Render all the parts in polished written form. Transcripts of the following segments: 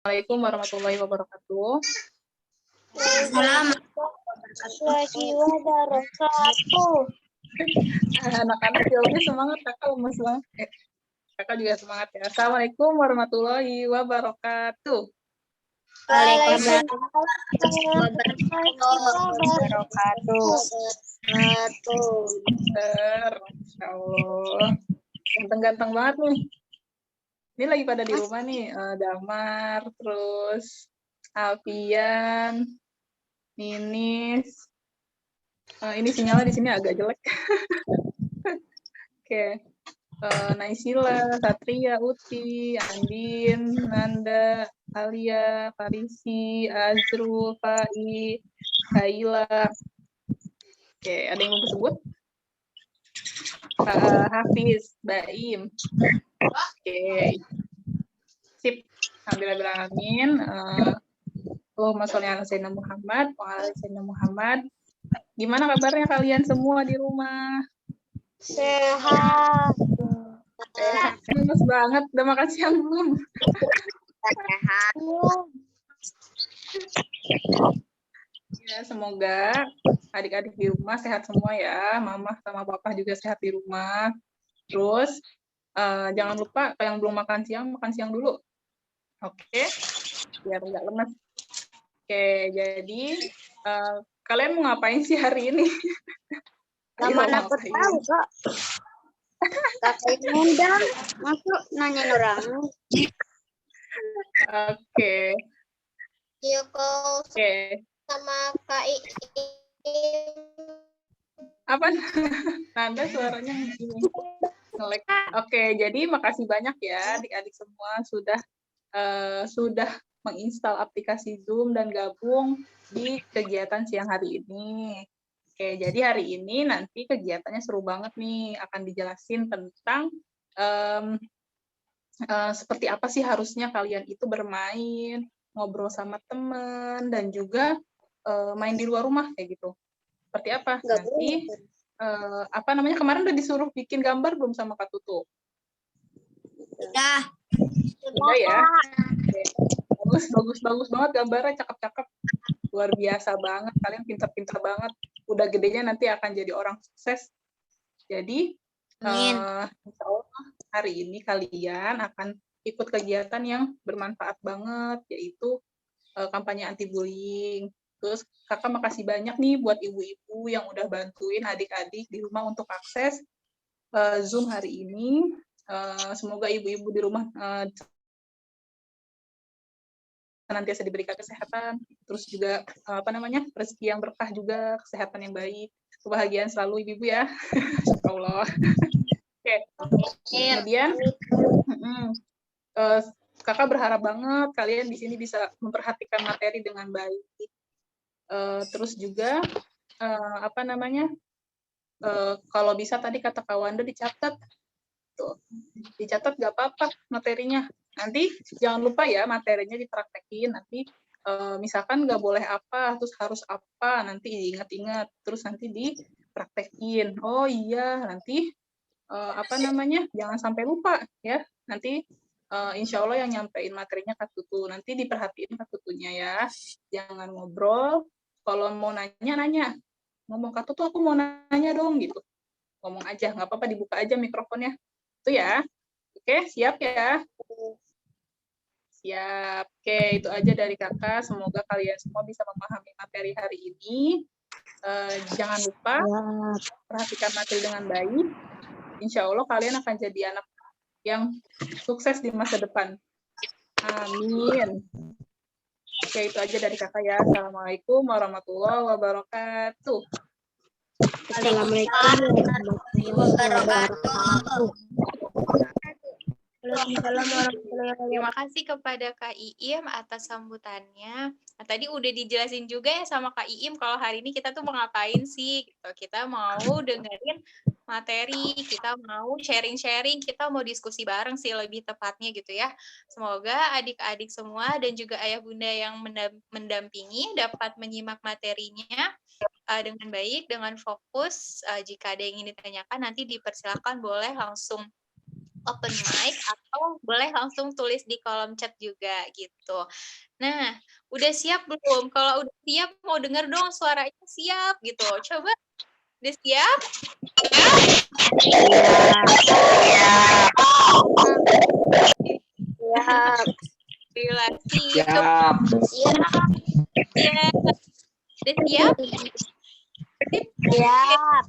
Assalamualaikum warahmatullahi wabarakatuh. Warahmatullahi wabarakatuh. Anak-anak jawabnya semangat, kakak lemes banget. Kakak juga semangat ya. Assalamualaikum warahmatullahi wabarakatuh. Waalaikumsalam warahmatullahi wabarakatuh. Insya Allah. Ganteng-ganteng banget nih. Ini lagi pada di rumah nih. Damar, terus Alfian, Ninis. Ini sinyalnya di sini agak jelek. Oke. Naisila, Satria, Uti, Andin, Nanda, Alia, Farisi, Azrul, Fai, Kaila. Oke, ada yang belum disebut? Hafiz, Baim. Oke. Sip. Alhamdulillahirrahmanirrahim. Allahumma sholli ala sayyidina Muhammad wa ala sayyidina Muhammad. Gimana kabarnya kalian semua di rumah? Sehat. Lemes banget. Udah makan siang belum? Sehat. Ya, semoga adik-adik di rumah sehat semua ya. Mama sama papa juga sehat di rumah. Terus jangan lupa yang belum makan siang dulu. Oke? Biar nggak lemes. Oke, jadi kalian mau ngapain sih hari ini? Gak mana aku tahu kok. Kakak undang masuk nanya orang. Oke. Iya kau Oke. sama Kak Apa? Nanda suaranya begini. Ngelek. Oke, jadi makasih banyak ya adik-adik semua sudah menginstal aplikasi Zoom dan gabung di kegiatan siang hari ini. Oke, jadi hari ini nanti kegiatannya seru banget nih, akan dijelasin tentang seperti apa sih harusnya kalian itu bermain, ngobrol sama teman, dan juga main di luar rumah kayak gitu. Seperti apa? Nanti kemarin udah disuruh bikin gambar belum sama Kak Tutu? Udah. Udah ya. Bagus banget gambarnya, cakep-cakep. Luar biasa banget, kalian pintar-pintar banget. Udah gedenya nanti akan jadi orang sukses. Jadi, insya Allah hari ini kalian akan ikut kegiatan yang bermanfaat banget, yaitu kampanye anti-bullying. Terus kakak makasih banyak nih buat ibu-ibu yang udah bantuin adik-adik di rumah untuk akses Zoom hari ini. Semoga ibu-ibu di rumah senantiasa diberikan kesehatan, terus juga rezeki yang berkah juga, kesehatan yang baik, kebahagiaan selalu ibu-ibu ya. Insyaallah. Oke. Kemudian kakak berharap banget kalian di sini bisa memperhatikan materi dengan baik. Terus juga kalau bisa tadi kata Kak Wanda dicatat. Tuh. Dicatat nggak apa-apa materinya. Nanti jangan lupa ya materinya dipraktekin. Nanti misalkan nggak boleh apa, terus harus apa, nanti diingat-ingat, terus nanti dipraktekin. Oh iya, nanti jangan sampai lupa ya. Nanti insya Allah yang nyampein materinya Kak Tutu. Nanti diperhatiin Kak Tutunya ya. Jangan ngobrol. Kalau mau nanya. Ngomong Kak Tutu, aku mau nanya dong gitu. Ngomong aja, nggak apa-apa, dibuka aja mikrofonnya. Itu ya. Oke, siap ya? Siap. Oke, itu aja dari kakak. Semoga kalian semua bisa memahami materi hari ini. Jangan lupa perhatikan materi dengan baik. Insya Allah kalian akan jadi anak yang sukses di masa depan. Amin. Oke, itu aja dari kakak ya. Assalamualaikum warahmatullahi wabarakatuh. Assalamualaikum warahmatullahi wabarakatuh. Terima kasih kepada Kak Iim atas sambutannya. Nah, tadi udah dijelasin juga ya sama Kak Iim kalau hari ini kita tuh mau ngapain sih? Gitu. Kita mau dengerin materi, kita mau sharing-sharing, kita mau diskusi bareng sih lebih tepatnya gitu ya. Semoga adik-adik semua dan juga ayah bunda yang mendampingi dapat menyimak materinya dengan baik, dengan fokus. Jika ada yang ingin ditanyakan, nanti dipersilakan boleh langsung open mic atau boleh langsung tulis di kolom chat juga gitu. Nah, udah siap belum? Kalau udah siap mau dengar dong suaranya siap gitu. Coba, udah siap? Siap. Relasi Siap. Siap. Udah siap? Sip. Siap.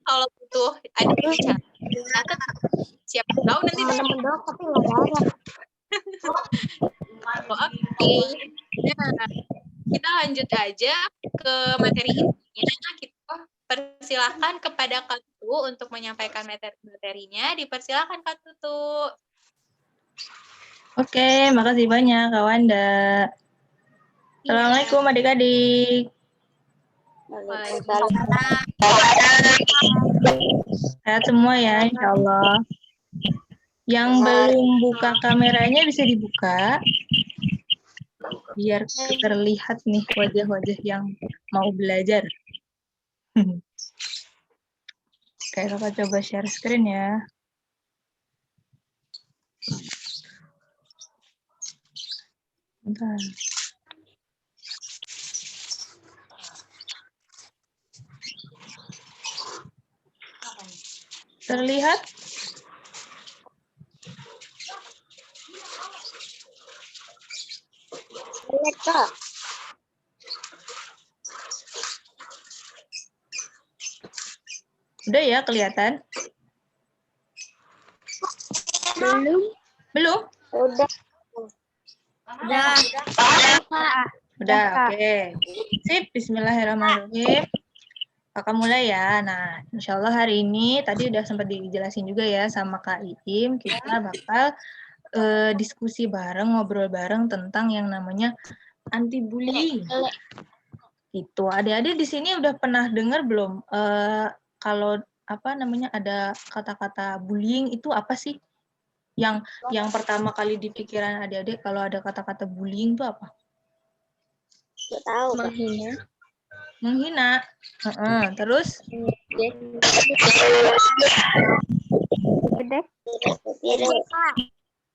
Kalau butuh ada yang bicara, catat. Siapa tahu nanti Teman-teman doang tapi nggak ada. Oke. Nah, kita lanjut aja ke materi intinya. Kita persilakan kepada Kak Tutu untuk menyampaikan materinya. Dipersilakan Kak Tutu. Oke, makasih banyak Kak Wanda. Assalamualaikum adik-adik. Sehat semua ya, insya Allah. Yang belum buka kameranya bisa dibuka. Biar terlihat nih wajah-wajah yang mau belajar. Oke, kakak coba share screen ya. Bentar. Terlihat? Lihat, Kak. Udah ya kelihatan? Belum. Belum? Udah. Udah, oke. Sip, bismillahirrahmanirrahim. Kakak mulai ya. Nah, insya Allah hari ini tadi udah sempat dijelasin juga ya sama Kak Iim. Kita bakal diskusi bareng, ngobrol bareng tentang yang namanya anti bullying. Itu adik-adik di sini udah pernah dengar belum? Kalau apa namanya ada kata-kata bullying itu apa sih? Yang pertama kali di pikiran adik-adik kalau ada kata-kata bullying itu apa? Nggak tahu. Menghina. Menghina. Terus?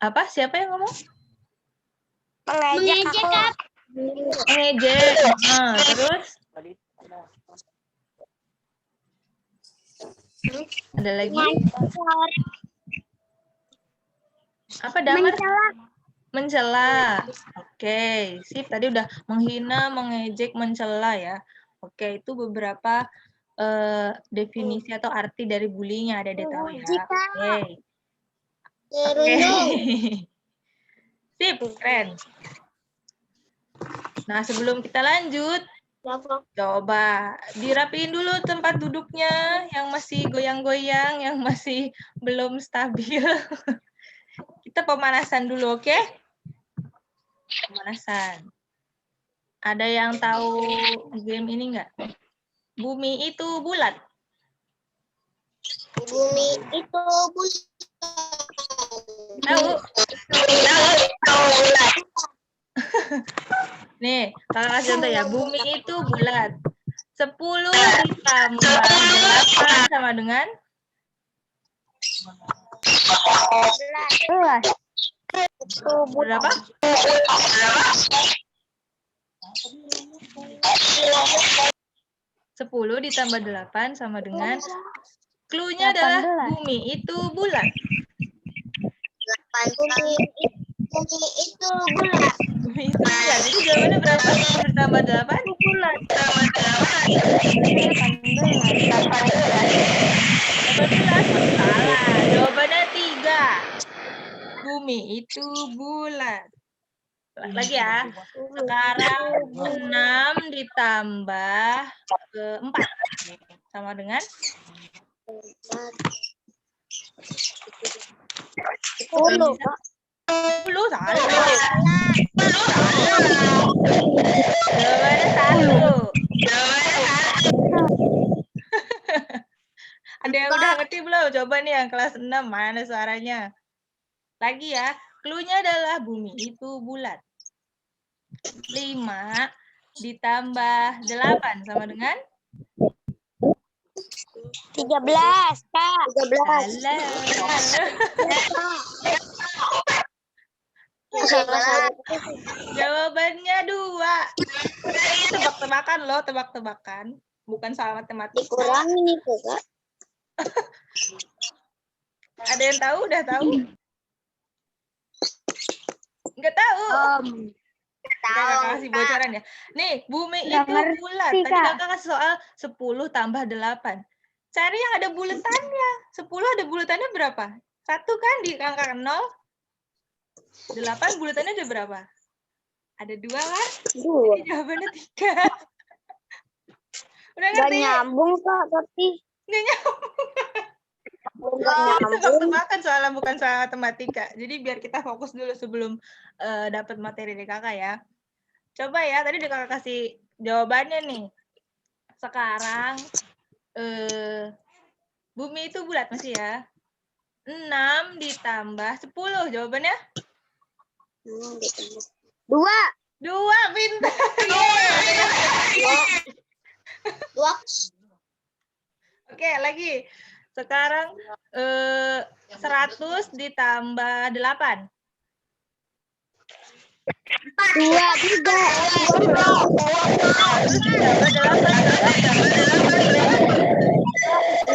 Apa? Siapa yang ngomong? Mengejek aku. Mengejek. Terus? Ada lagi? Apa Damar? Mencela. Oke, sip. Tadi udah menghina, mengejek, mencela ya. Oke, itu beberapa definisi atau arti dari bullying yang ada di tahu ya. Oke. Sip, keren. Nah, sebelum kita lanjut, coba dirapiin dulu tempat duduknya yang masih goyang-goyang, yang masih belum stabil. Kita pemanasan dulu, oke? Pemanasan. Ada yang tahu game ini nggak? Bumi itu bulat. Bumi itu bulat. Tahu? Nih, kakak kasih contoh ya. Bumi itu bulat. 10 ditambah 8 sama dengan? 11. Berapa? 10 ditambah 8 sama dengan? Cluenya adalah bumi itu bulat. Bumi itu bulat. Bumi itu bulat. Jadi jawabannya berapa? 10 ditambah 8? Bulat. 18? Salah. Jawabannya 3. Bumi itu bulat. Lagi ya. Sekarang 6 ditambah 4 sama dengan? 10. 10 salah. Jawabannya 1. Ada yang udah ngerti belum? Coba nih yang kelas 6 mana suaranya? Lagi ya. Cluenya adalah bumi itu bulat. 5 ditambah 8 sama dengan? 13, Kak. 13. Salah. Jawabannya 2. Ini tebak-tebakan loh, tebak-tebakan. Bukan soal matematika. Dikurangin itu, Kak. Ada yang tahu? Udah tahu? Nggak tahu. Oke, kakak kasih bocoran ya. Nih, bumi itu bulat. Tadi kakak kasih soal 10 tambah 8. Cari yang ada bulatannya. 10 ada bulatannya berapa? 1 kan di angka 0. 8 bulatannya ada berapa? Ada 2 kan? 2. Jadi jawabannya 3. Udah Gak ngerti? nyambung, Kak, tapi. Nggak nyambung. Gak nyambung. Tebak-tebakan soalnya bukan soal matematika. Jadi biar kita fokus dulu sebelum dapat materi dari kakak ya. Coba ya, tadi udah kakak kasih jawabannya nih. Sekarang bumi itu bulat masih ya. 6 ditambah 10 jawabannya? 2. 2, pintar. 2. Oke, lagi. Sekarang 100 ditambah 8. 2 juga. 100 ditambah 8. 2.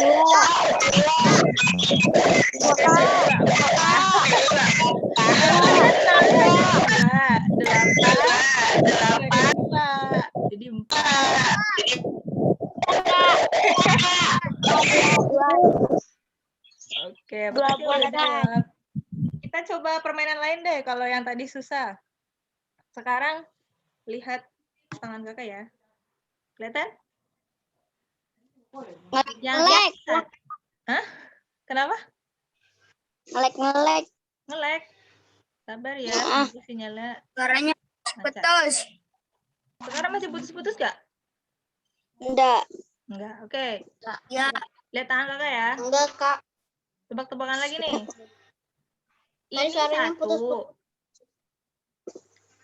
Jadi 4. Oke, makasih udah jawab. Kita coba permainan lain deh kalau yang tadi susah. Sekarang lihat tangan kakak ya. Kelihatan? Ngelek. Hah? Kenapa? Ngelek. Ngelek. Sabar ya, sinyalnya. Suaranya putus. Sekarang masih putus-putus gak? Enggak. Enggak, oke. Ya. Lihat tangan kakak ya. Enggak, Kak. Tebak-tebakan lagi nih. Tadi Ini suaranya 1. putus-putus.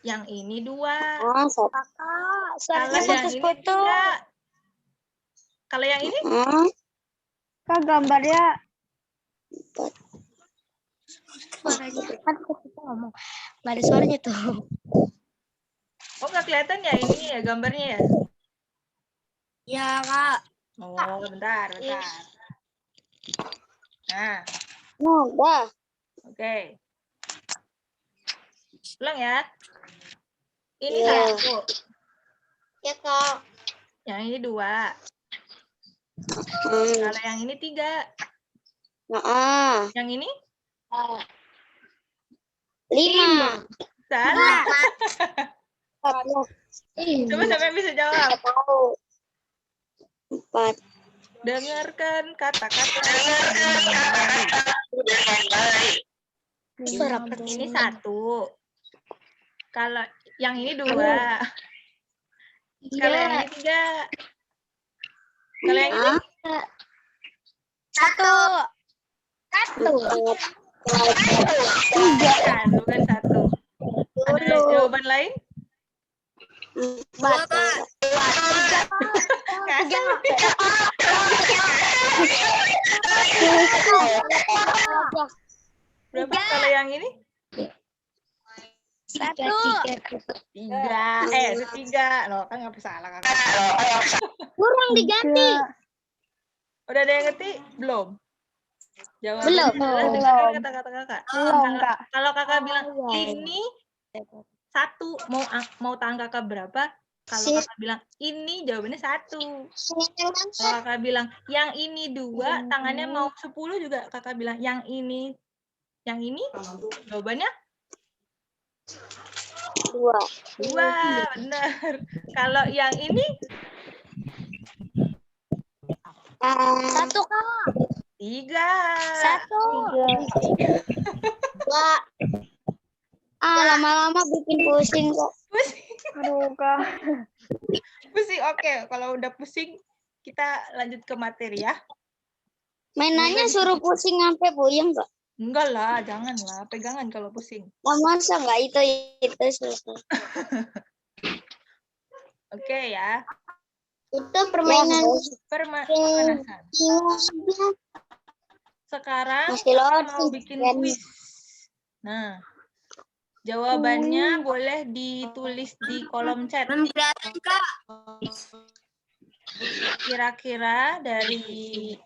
Yang ini 2. Oh, Kakak. Kalau Suaranya yang ini putus-putus. 3. Kalau yang ini? Kak, gambarnya. Suaranya. Kan kita ngomong. Nggak ada suaranya tuh. Oh, nggak kelihatan ya ini ya gambarnya ya? Ya, Kak. Oh, bentar. Nah, Udah. oke. Ulang ya. Ini Iya. 1. Ya, Kak. Yang ini 2. Kalau yang ini 3. Yang ini? 5. Salah. 4. Coba siapa yang bisa jawab? 4. Dengarkan kata-kata. Ini 1. Kalau yang ini 2. Kalau yang ini 3. Kalau yang ini? 1. Bukan 1. Ada jawaban lain? 4. Berapa kalau yang ini? 1. 3. 3. Loh, kan nggak salah kakak. Kurang diganti. Udah ada yang ngerti? Belum? Jawabannya Belum. adalah dengarkan kata-kata kakak. Belum, Kak. Kalau kakak bilang ini 1, mau tangan kakak berapa? Kalau kakak bilang ini, jawabannya 1. Kalau kakak bilang yang ini 2, tangannya mau 10 juga kakak bilang yang ini, jawabannya 2. 2, benar. Kalau yang ini 1, Kak. 3. 1. Lama-lama bikin pusing kok. Pusing. Aduh, Kak. Pusing, oke. Kalau udah pusing, kita lanjut ke materi ya. Mainannya suruh pusing sampai puyeng kok. Enggak lah, janganlah. Pegangan kalau pusing. Nah, masa nggak itu selesai. Oke ya. Itu permainan Pemanasan. Sekarang masih kita loading. mau bikin kuis. Nah, jawabannya boleh ditulis di kolom chat. Kira-kira dari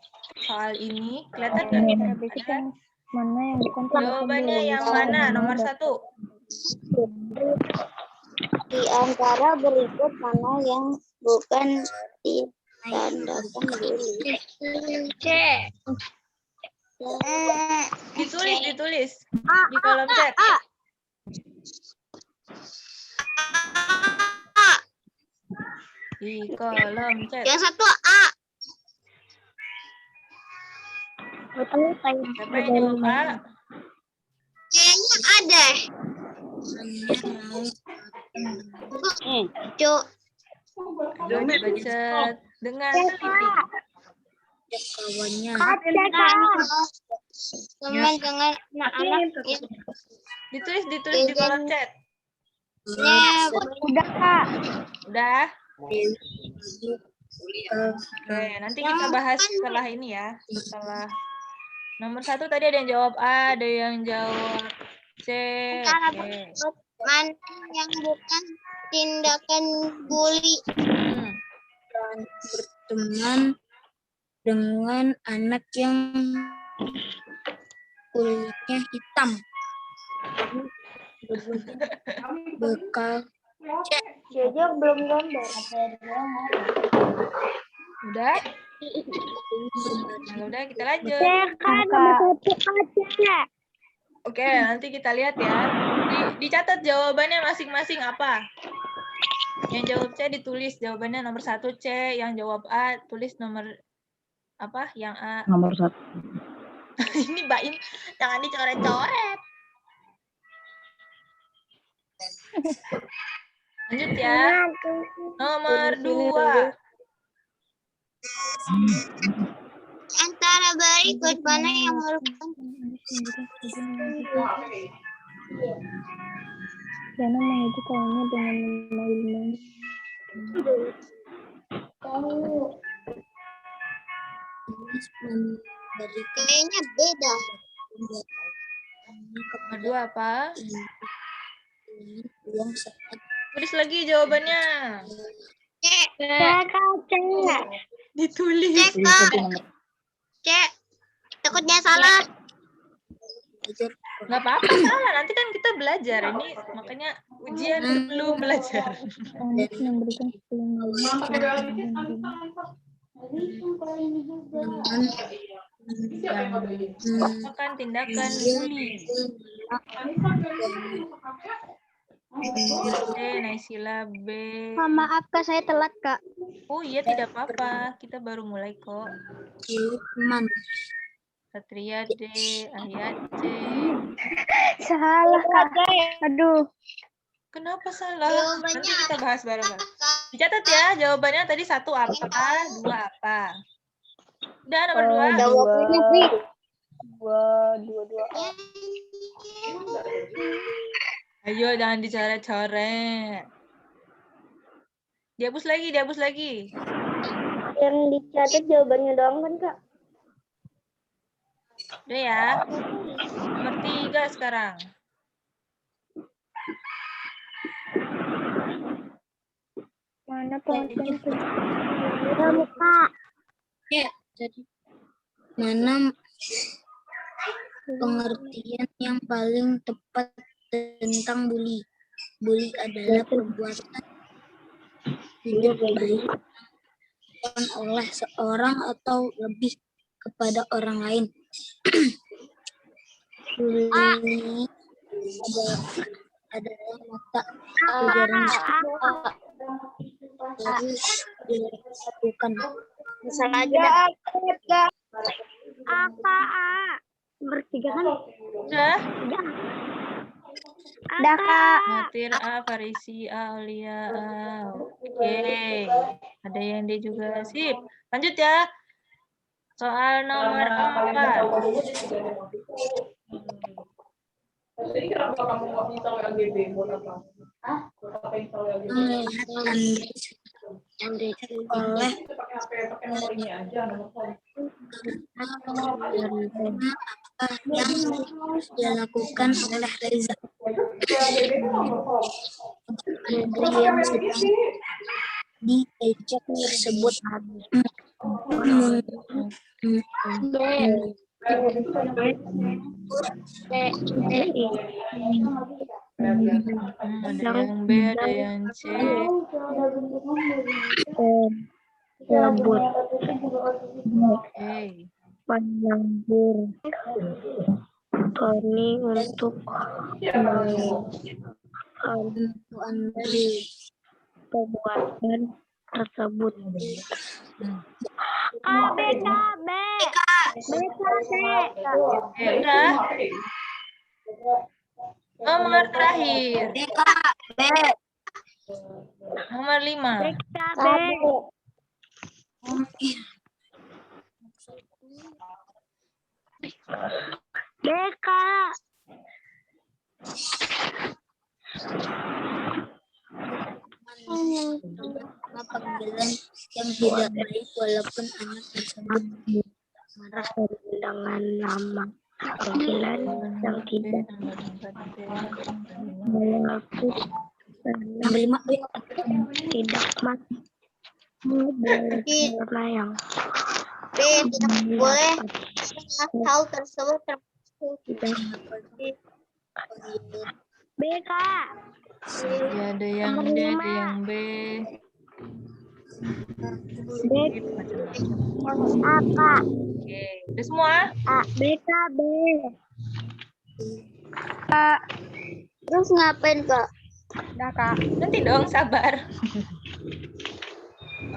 soal ini kelihatan nggak? Ada? Mana yang bukan Jawabannya yang mana? Nomor 1. di antara berikut mana yang bukan ditandakan dulu? C. Ditulis di kolom chat. Di kolom chat. Yang satu A. Siapa yang jawab A? Kayaknya ada. Cuk. Baca dengan teliti. Teman dengan anak-anak Ditulis di kolom chat. udah Kak. Udah? Oke, nanti kita bahas setelah ini ya. Setelah nomor 1 tadi ada yang jawab A, ada yang jawab C. Oke. Mana yang bukan tindakan bully? Berteman dengan anak yang kulitnya hitam. Bekal Jajak belum gambar. Udah? Kalau udah kita lanjut. Oke, nanti kita lihat ya. Dicatat jawabannya masing-masing apa. Yang jawab C ditulis jawabannya nomor 1 C, yang jawab A tulis nomor apa? Yang A. nomor 1. Ini Mbak Im, jangan dicoret-coret. Lanjut ya. Nomor 2. Antara berikut mana yang merupakan Dana mengikuti kawannya dengan memanggil kayaknya beda. Nomor 2 apa? Uang saat Tulis lagi jawabannya. Cek. Ditulis. Cek, Kak. Cek. Takutnya salah. belajar Nggak apa-apa salah. Nanti kan kita belajar. Ini makanya ujian sebelum belajar. anak memberikan Melakukan tindakan bully. C, Naisila B. Maaf Kak, saya telat Kak. Oh iya tidak apa-apa. Kita baru mulai kok. teman Satria D, Arya C. Salah Kak. Aduh. Kenapa salah? Jawabannya Nanti kita bahas bareng-bareng. Kak. Dicatat ya, jawabannya tadi 1 apa, 2 apa. Udah nomor 2. Jawabannya B. dua. Ayo jangan dicoret-coret. Dihapus lagi. Yang dicatat jawabannya doang kan Kak? Udah ya. Nomor 3 sekarang. Mana pengertian Kak? jadi mana pengertian yang paling tepat tentang bully. Bully adalah perbuatan tidak baik dilakukan oleh seorang atau lebih kepada orang lain. Bullying adalah mata pelajaran harus dilakukan. Salah aja. A. Bertiga kan? Udah? Udah Kak. Natir A, Farisi A, Aulia A. Oke. Ada yang D juga. Sip. Lanjut ya. Soal nomor 4. Jadi kenapa kamu nggak bisa WAGB buat apa? Hah? Buat apa install WAGB? Melihat Anda yang oleh apa yang harus dilakukan oleh Reza. Andrea sedang di ejek tersebut Ada yang B, ada yang C. Rambut Oke. panjanggur Tony untuk perbuatan tersebut. BKB. Oke, udah. Nomor terakhir. Nomor 5. BK. Panggilan yang tidak baik walaupun anak tersebut marah Dengan nama panggilan yang tidak mengaku tidak mati karena yang boleh hal tersebut BK. Ya, ada yang D, ada yang B. Apa? Oke, udah semua? BKB. terus ngapain Kak? Udah, Kak. Nanti dong, sabar.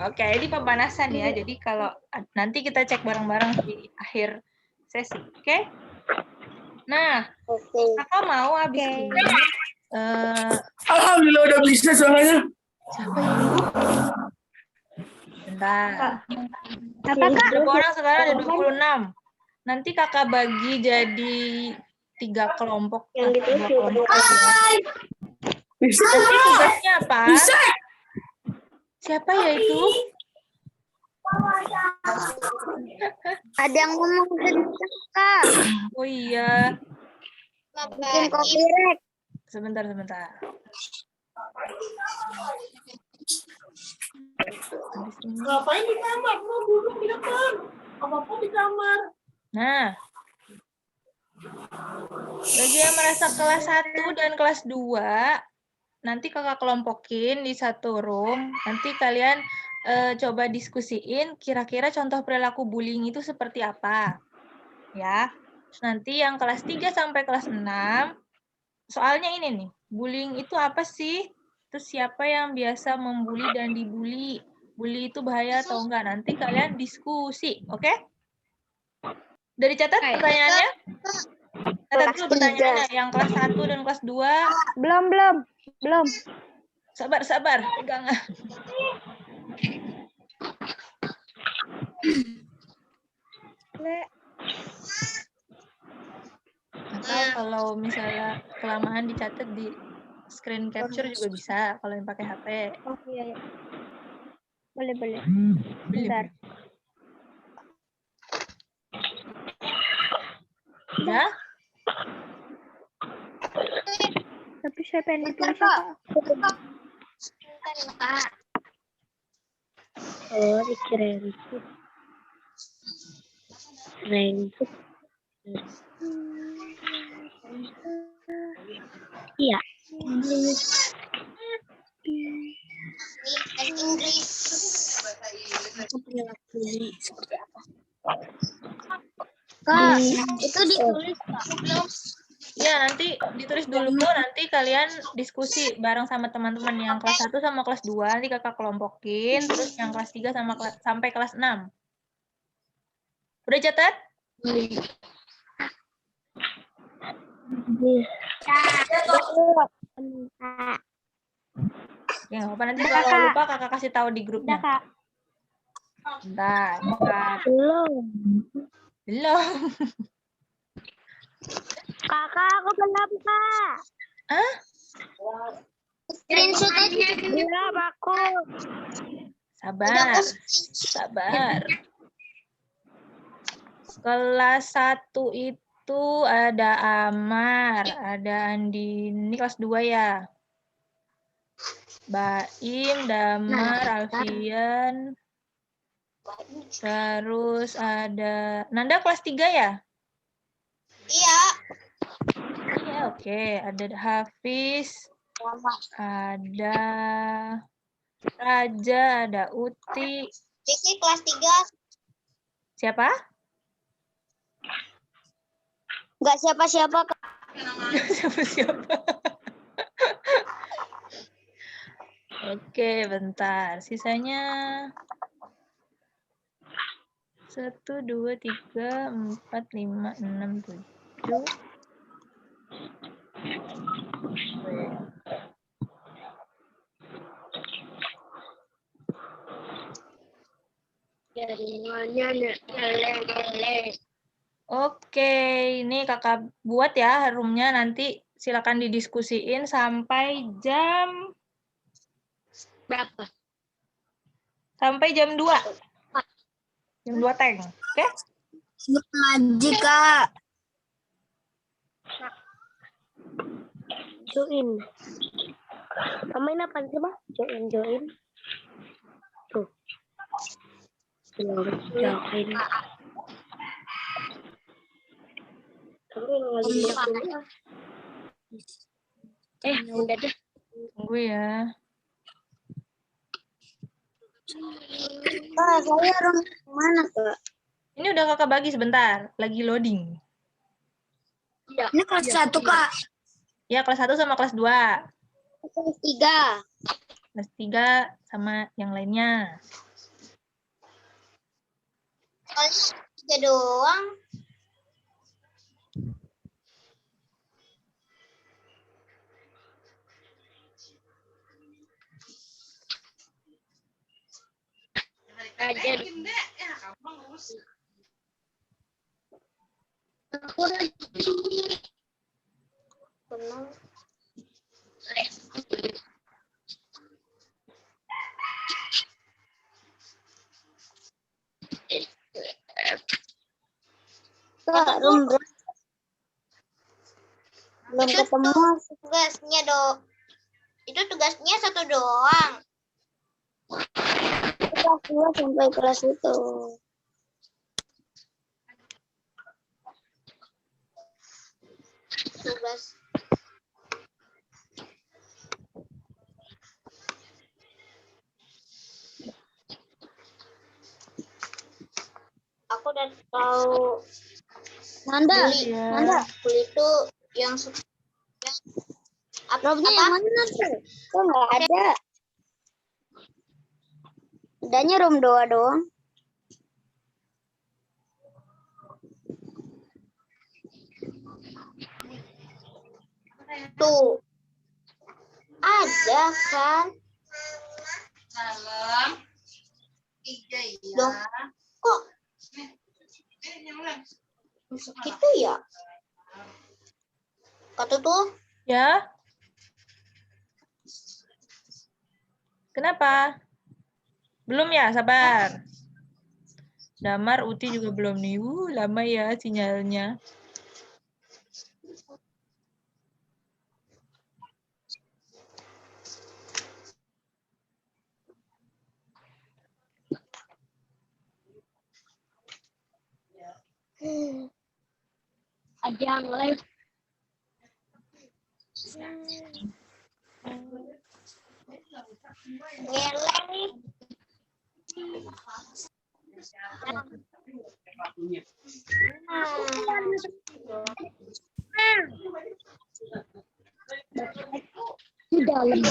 Oke, ini pemanasan ya. Jadi kalau nanti kita cek bareng-bareng di akhir sesi, oke? Nah, kakak mau habis ini. Alhamdulillah udah bisa soalnya. Siapa itu? Bentar. Apa, Kak? Berapa orang sekarang? Ada 26. Nanti kakak bagi jadi 3 kelompok. Atau 2 kelompok. Bisa. Nanti tugasnya apa? Bisa. Siapa ya itu? Ada yang ngomong Kak. Oh iya. Bikin copyright. Sebentar. Ngapain di kamar? Mau duduk di depan. Apa-apa di kamar. Nah. Bagi yang merasa kelas 1 dan kelas 2, nanti kakak kelompokin di satu room. Nanti kalian coba diskusiin kira-kira contoh perilaku bullying itu seperti apa. Ya. Terus nanti yang kelas 3 sampai kelas 6, soalnya ini nih, bullying itu apa sih? Terus siapa yang biasa membuli dan dibully? Bully itu bahaya atau enggak? Nanti kalian diskusi, oke? Udah dicatat pertanyaannya? Catat dulu pertanyaannya. Yang kelas 1 dan kelas 2. Belum. Sabar, pegangan. Atau kalau misalnya kelamaan dicatat di screen capture juga bisa kalau yang pakai HP. Oh iya. Boleh. Bentar. Ya? Tapi saya pengen ditulis, Kak. Oh, dikirain itu. Iya. Kak, itu ditulis Kak. Ya, nanti ditulis dulu, nanti kalian diskusi bareng sama teman-teman yang kelas 1 sama kelas 2, nanti kakak kelompokin, terus yang kelas 3 sampai kelas 6. Udah catat? Ya, nggak apa-apa, nanti kalau lupa kakak kasih tahu di grupnya. Kak. Bentar. Belum. Kakak, aku belum, Kak. Hah? Screenshot aja. Belum aku. Sabar. Sabar. Kelas 1 itu ada Amar, ada Andini, kelas 2 ya. Baim, Damar, Alfian. Terus ada Nanda kelas 3 ya? Iya. Iya, oke. Ada Hafiz, ada Raja, ada Uti. Cici kelas 3. Siapa? Enggak siapa-siapa, Kak. Siapa-siapa? Oke, bentar. Sisanya 1, 2, 3, 4, 5, 6, 7. Oke, ini kakak buat ya roomnya, nanti silakan didiskusiin sampai jam Berapa? sampai jam 2. Jam 2 teng. Oke? Ngaji, Kak. Join. Main apa sih, Pak? Join. Tuh. Join. Udah deh. Tunggu ya. Kak, saya room mana, Kak? Ini udah kakak bagi sebentar, lagi loading. Ini kelas 1, Kak. Ya, kelas 1 sama kelas 2. Kelas 3. Kelas 3 sama yang lainnya. Kelas 3 doang. Kak, room berapa? Belum Itu ketemu. tugasnya itu tugasnya 1 doang. Kelas 2 sampai kelas itu. Tugas. Aku udah tahu. Nanda, Iya. Nanda, Kuli itu yang roomnya yang mana tuh? Kok nggak ada? Adanya room 2 doang. tuh ada kan? Salam. Loh, kok gitu ya? Kata tuh Ya? Kenapa? Belum ya? Sabar. Damar, Uti juga belum nih. Lama ya sinyalnya. Ada yang live. ngeleng. Di dalam.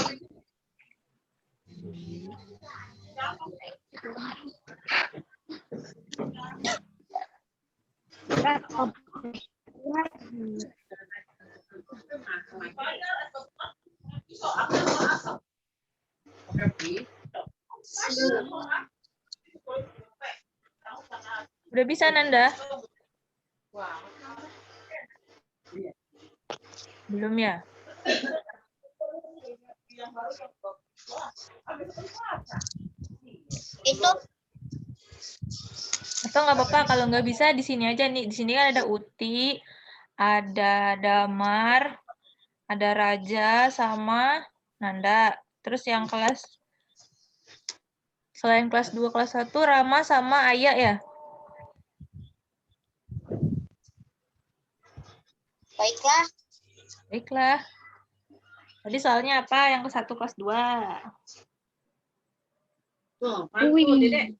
Udah bisa, Nanda? Belum ya? Itu Atau nggak apa-apa kalau nggak bisa di sini aja nih. Di sini kan ada Uti, ada Damar, ada Raja sama Nanda. Terus yang kelas selain kelas 2, kelas 1 Rama sama Ayah ya. baiklah. Baiklah. Tadi soalnya apa? Yang ke 1 kelas 2. Tuh, mantul, Dedek.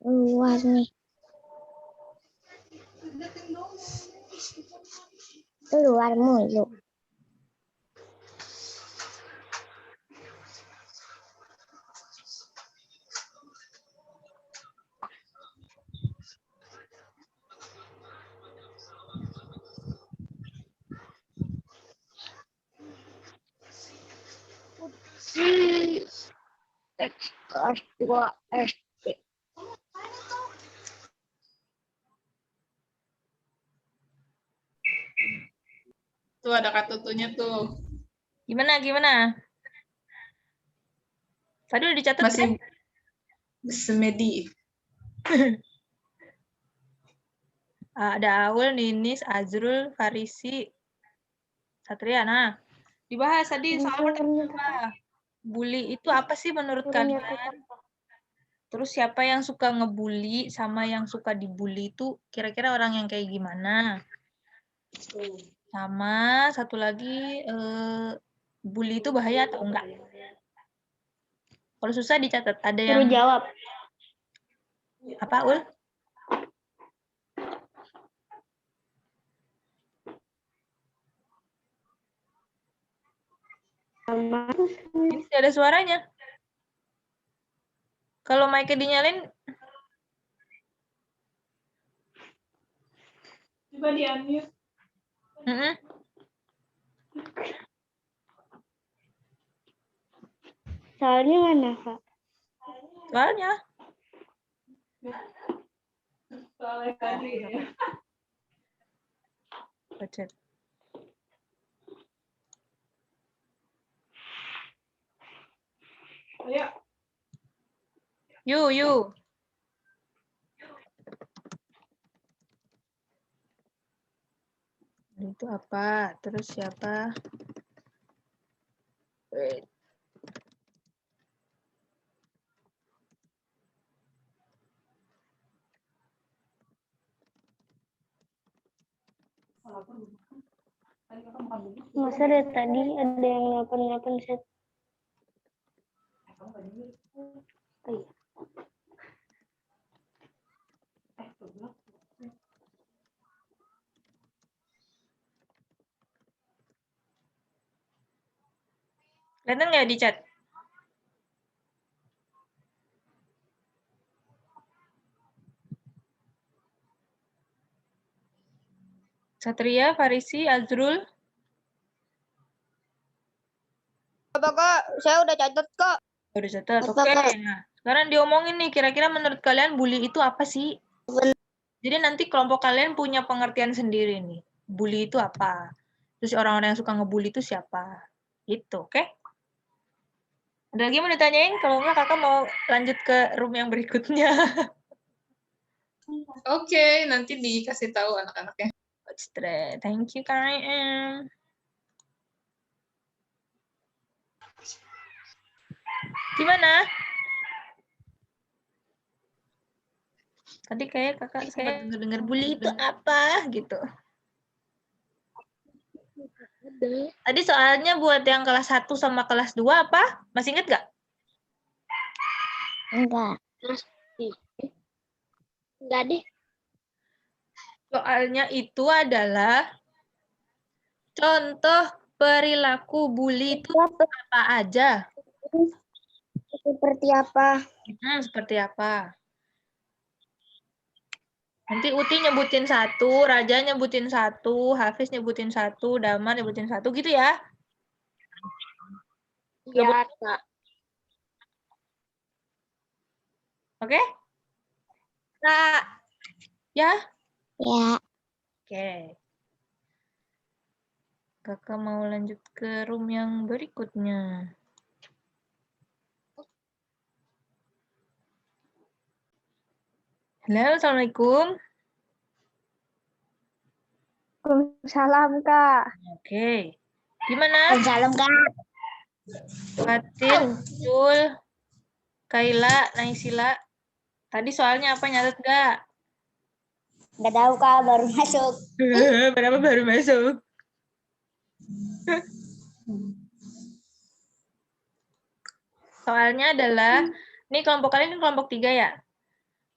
Luar nih. Keluar mulu. Kelas 2 SD. Tuh ada kartunya tuh. Gimana? Tadi udah dicatat kan? Masih semedi. Ada Aul, Ninis, Azrul, Farisi, Satria. Nah, dibahas tadi soal apa? Bully itu apa sih menurut kalian? Terus siapa yang suka ngebully sama yang suka dibully itu kira-kira orang yang kayak gimana? Sama satu lagi, bully itu bahaya atau enggak? Kalau susah dicatat. Ada yang jawab. apa, Ul? Ini tidak ada suaranya. Kalau mic-nya dinyalain, Coba di-unmute. Soalnya mana, Kak? Soalnya. Soalnya tadi ya. Baca. Ayo. Yuk. Itu apa? Terus siapa? Masa dari tadi ada yang nelpon set. Oh, iya. Kelihatan nggak di chat? Satria, Farisi, Azrul. Kak, saya udah catat kok. Udah catat. Apa, Oke. Kak? Nah, sekarang diomongin nih, kira-kira menurut kalian bully itu apa sih? Jadi nanti kelompok kalian punya pengertian sendiri nih. Bully itu apa? Terus orang-orang yang suka ngebully itu siapa? Gitu, oke? Ada lagi mau ditanyain? Kalau enggak, kakak mau lanjut ke room yang berikutnya. Oke, nanti dikasih tahu anak-anaknya. Thank you, Karen. Gimana? Tadi kayak kakak sempat dengar bully itu apa gitu. Tadi soalnya buat yang kelas 1 sama kelas 2 apa? Masih inget nggak? Enggak. Enggak deh. Soalnya itu adalah contoh perilaku bully itu apa aja? Seperti apa? Seperti apa? Nanti Uti nyebutin 1, Raja nyebutin 1, Hafiz nyebutin 1, Damar nyebutin 1, gitu ya? Iya, Kak. Oke? Kak. Ya? Ya. Oke. Kakak mau lanjut ke room yang berikutnya. Halo, Assalamualaikum. Waalaikumsalam, Kak. Oke. Gimana? Salam Kak. Fatir, Jul, Kaila, Naisila. Tadi soalnya apa, nyatet gak? Nggak tahu Kak, baru masuk. Berapa baru masuk? Soalnya adalah, ini kelompok kalian kan kelompok 3 ya?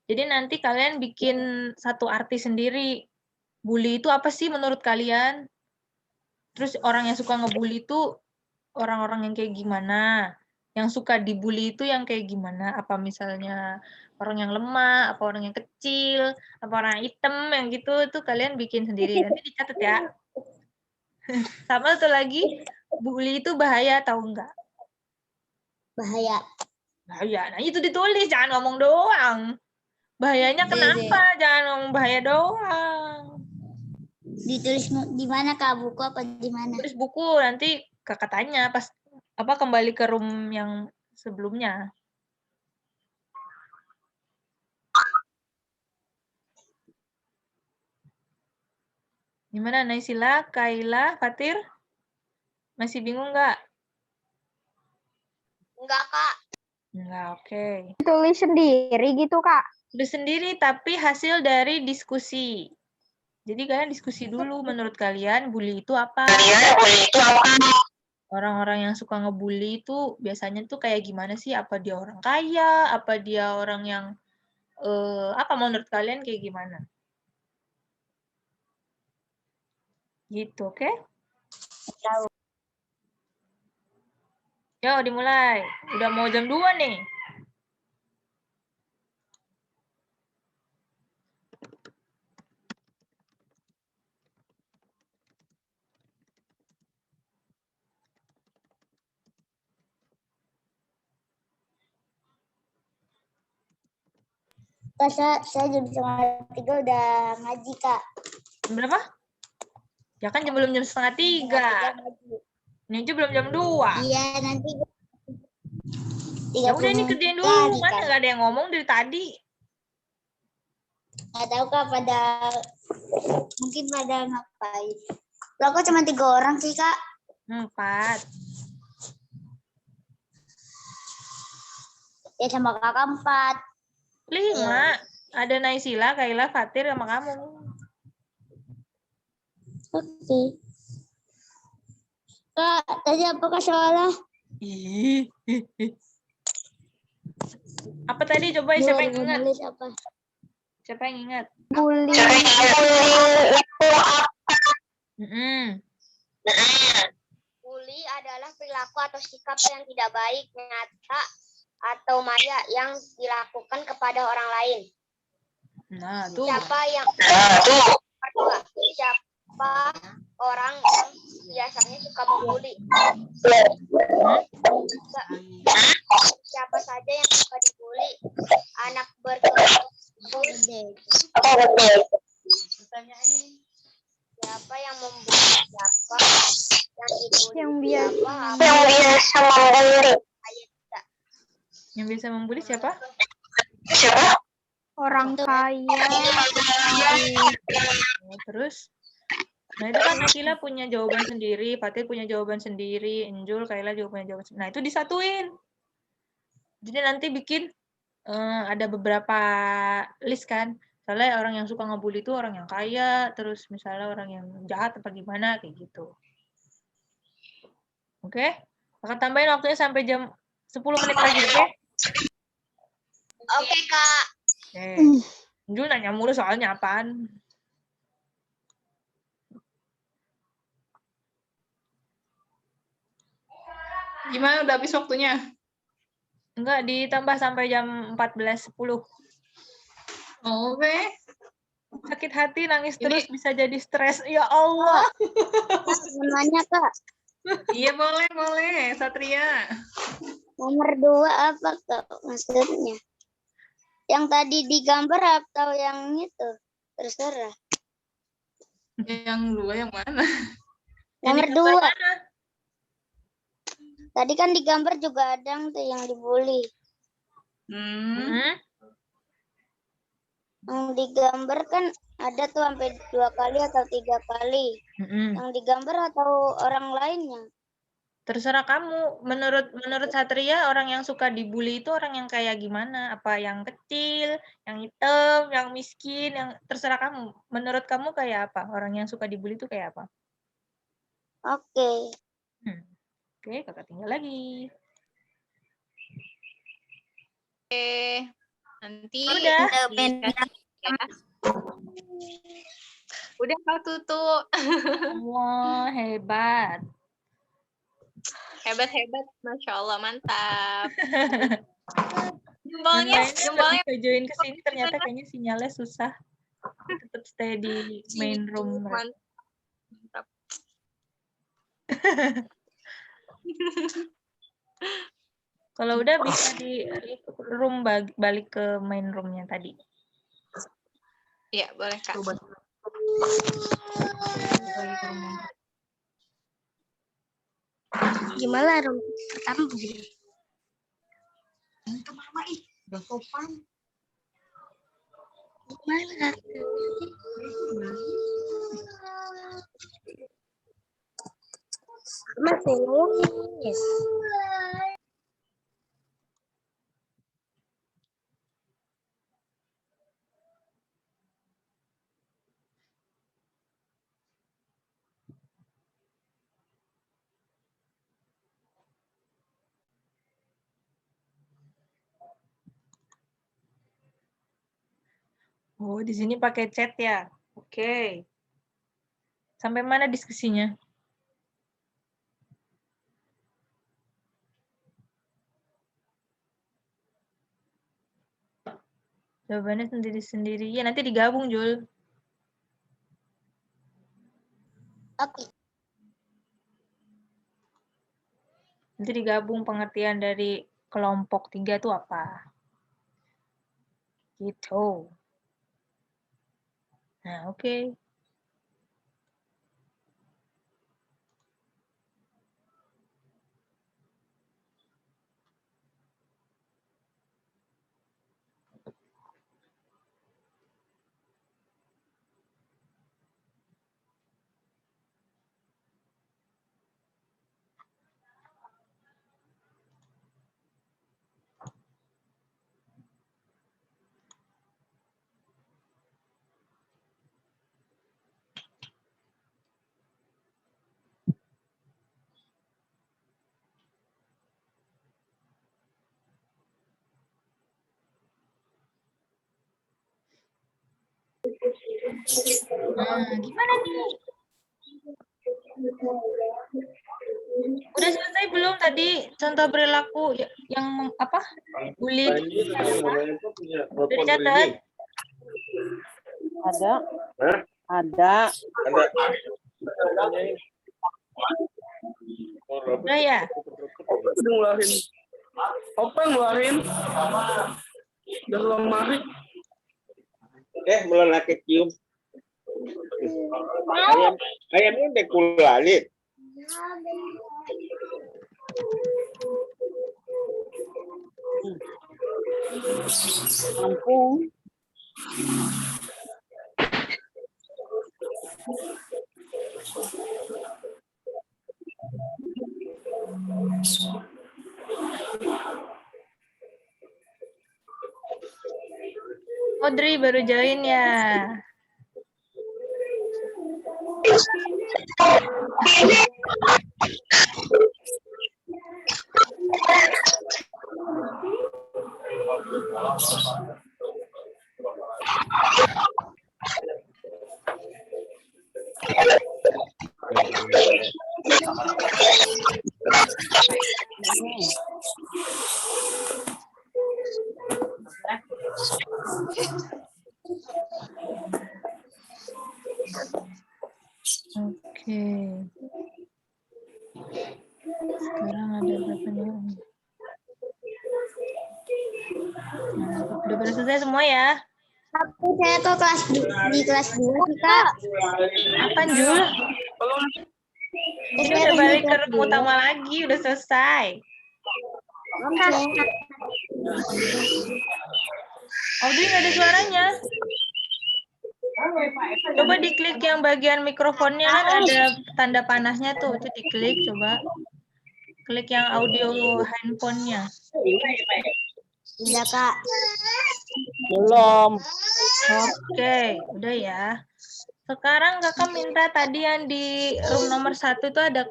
Jadi nanti kalian bikin satu arti sendiri. Bully itu apa sih menurut kalian? Terus orang yang suka ngebully itu orang-orang yang kayak gimana? Yang suka dibully itu yang kayak gimana? Apa misalnya orang yang lemah, apa orang yang kecil, apa orang yang hitam, yang gitu, itu kalian bikin sendiri. Nanti dicatat ya. Sama satu lagi, bully itu bahaya tahu enggak? Bahaya. Bahaya. Nah, itu ditulis, jangan ngomong doang. Bahayanya kenapa? Jangan ngomong bahaya doang. Ditulis di mana Kak? Buku apa di mana? Tulis buku, nanti kakak tanya pas apa kembali ke room yang sebelumnya. Gimana Naisila, Kaila, Fatir? Masih bingung nggak? Enggak Kak. Enggak, oke. Tulis sendiri gitu, Kak. Tulis sendiri tapi hasil dari diskusi. Jadi kalian diskusi dulu menurut kalian bully itu apa? Orang-orang yang suka ngebully itu biasanya tuh kayak gimana sih? Apa dia orang kaya? Apa dia orang yang apa menurut kalian kayak gimana? Gitu, oke? Tahu. Yo, dimulai. Udah mau jam 2 nih. Kak, saya jam 2:30 udah ngaji Kak. Berapa? Ya kan belum jam 2:30. Ini aja belum jam 2. Iya, nanti Ya udah ini kerjain dulu. Mana Kak. nggak ada yang ngomong dari tadi. Nggak tahu Kak mungkin pada ngapain. Loh kok cuma 3 orang sih Kak? 4. Ya sama Kakak 4. 5. Ada Naisila, Kaila, Fatir sama kamu. Oke. Kak, tadi apakah salah? Ih. Apa tadi? Coba siapa yang ingat? Apa? Siapa yang ingat? Bully. Bully adalah perilaku atau sikap yang tidak baik, nyata, atau maya yang dilakukan kepada orang lain. Nah, tuh. Siapa orang yang biasanya suka membuli? Siapa saja yang suka dibully? Anak berkebutuhan. Siapa yang membuli? Siapa yang dibully? Yang biasa. membuli? Yang biasa membuli siapa? Orang kaya. Oh, terus? Nah, itu kan Naisila punya jawaban sendiri, Fatir punya jawaban sendiri, Injul, Kaila juga punya jawaban sendiri. Nah, itu disatuin. Jadi nanti bikin ada beberapa list kan. Misalnya orang yang suka ngebully itu orang yang kaya, terus misalnya orang yang jahat apa gimana, kayak gitu. Oke? Akan tambahin waktunya sampai jam 10 menit lagi, oke? Oke, Kak. Oke. Injul nanya mulu soalnya apaan? Gimana, udah habis waktunya? Enggak, ditambah sampai jam 14.10. Oke. Sakit hati, nangis terus, bisa jadi stres. Ya Allah. Namanya, Kak. Iya, boleh. Satria. Nomor 2 apa, Kak, maksudnya? Yang tadi digambar atau yang itu? Terserah. Yang 2 yang mana? Nomor 2. Tadi kan digambar juga ada yang dibully. Yang digambar kan ada tuh sampai 2 kali atau 3 kali. Yang digambar atau orang lainnya? Terserah kamu. Menurut Satria, orang yang suka dibully itu orang yang kayak gimana? Apa yang kecil, yang hitam, yang miskin, yang terserah kamu. Menurut kamu kayak apa? Orang yang suka dibully itu kayak apa? Oke. Oke, kakak tinggal lagi. Oke. Nanti Udah. ya. Udah Kak Tutu. Wah, hebat. Hebat-hebat. Masya Allah, mantap. Jempolnya Bisa join ke sini, ternyata kayaknya sinyalnya susah. Tetap stay di main room. Mantap. Kalau udah bisa di room balik ke main roomnya tadi. Iya, boleh Kak. Gimana room pertama begini? Itu mama udah sopan. Gimana? Masih nangis. Oh, di sini pakai chat ya? Oke. Sampai mana diskusinya? Jawabannya sendiri-sendiri. Ya, nanti digabung, Jul. Oke. Nanti digabung pengertian dari kelompok 3 itu apa. Gitu. Nah, oke. Gimana nih? Udah selesai belum tadi contoh perilaku yang apa? Bully. Udah dicatat? Ada. Ada. Udah ya? Ngeluarin. Apa ngeluarin? Udah lemari. Mulai laki cium. Ayamnya udah kulalit. Ampun. Audrey baru join ya. Oke. Sekarang ada berapa nih? Udah pada selesai semua ya? Tapi saya tuh di kelas 2 sih, Kak. Apa, Jul? Ini udah balik ke room utama lagi, udah selesai. Audrey nggak ada suaranya. Coba diklik yang bagian mikrofonnya kan ada tanda panahnya tuh, itu diklik coba. Klik yang audio handphonenya. Udah, Kak. Belum. Oke, udah ya. Sekarang kakak minta tadi yang di room nomor 1 itu ada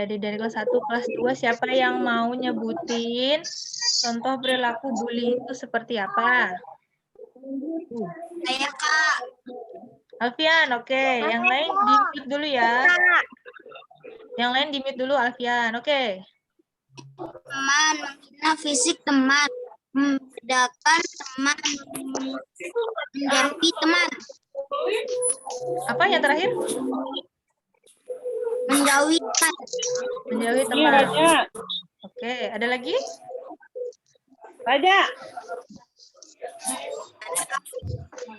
dari kelas 1, kelas 2, siapa yang mau nyebutin contoh perilaku bully itu seperti apa? Saya, Kak. Alfian, oke. Yang lain di-mute dulu ya. Yang lain di-mute dulu, Alfian. Oke. Teman, menghina fisik teman. Membedakan teman. Menjauhi teman. Apa yang terakhir? Menjauhi teman. Menjauhi Iya, teman. Raja. Oke, ada lagi? Raja.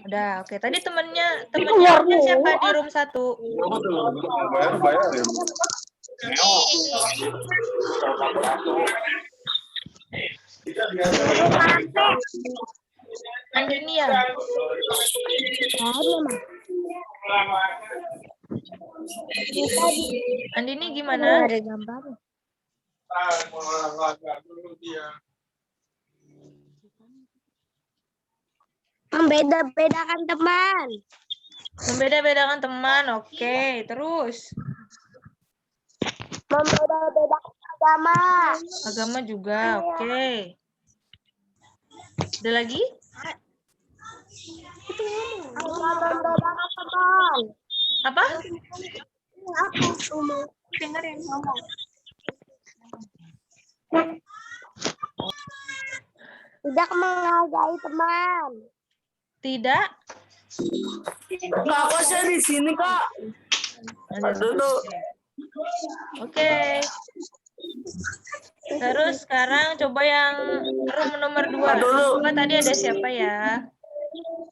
Udah, oke. Tadi temennya Alfian siapa di room 1? Andini ya? Andini gimana? Ada gambar. Membeda-bedakan teman. Membeda-bedakan teman, oke. Terus? Membeda-bedakan agama. Agama juga, oke. Ada lagi? Membeda-bedakan teman. Apa? Dengerin ngomong. Tidak menghargai teman. Tidak? Kak, saya di sini, Kak. Dulu. Oke. Terus sekarang coba yang room nomor 2. Dulu. Coba tadi ada siapa ya?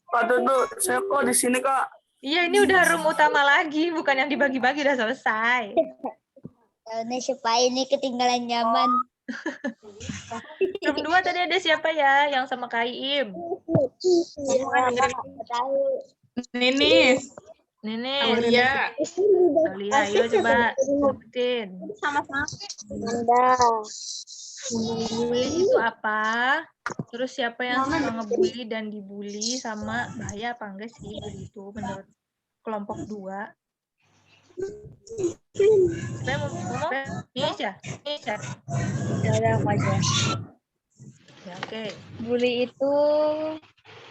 Kak Dodo, saya kok di sini, Kak. Iya, ini udah room utama lagi, bukan yang dibagi-bagi, udah selesai. Ini supaya ini ketinggalan zaman. Room 2 tadi ada siapa ya? Yang sama Kak Iim. Ninis. Nenek. Aulia. Aulia, ayo coba sebutin. Sama-sama. Bully itu apa? Terus siapa yang suka ngebully dan dibully, sama bahaya apa enggak sih bully itu menurut kelompok 2? Saya mau ngomong? Nisha. Ada apa aja? Ya, oke. Bully itu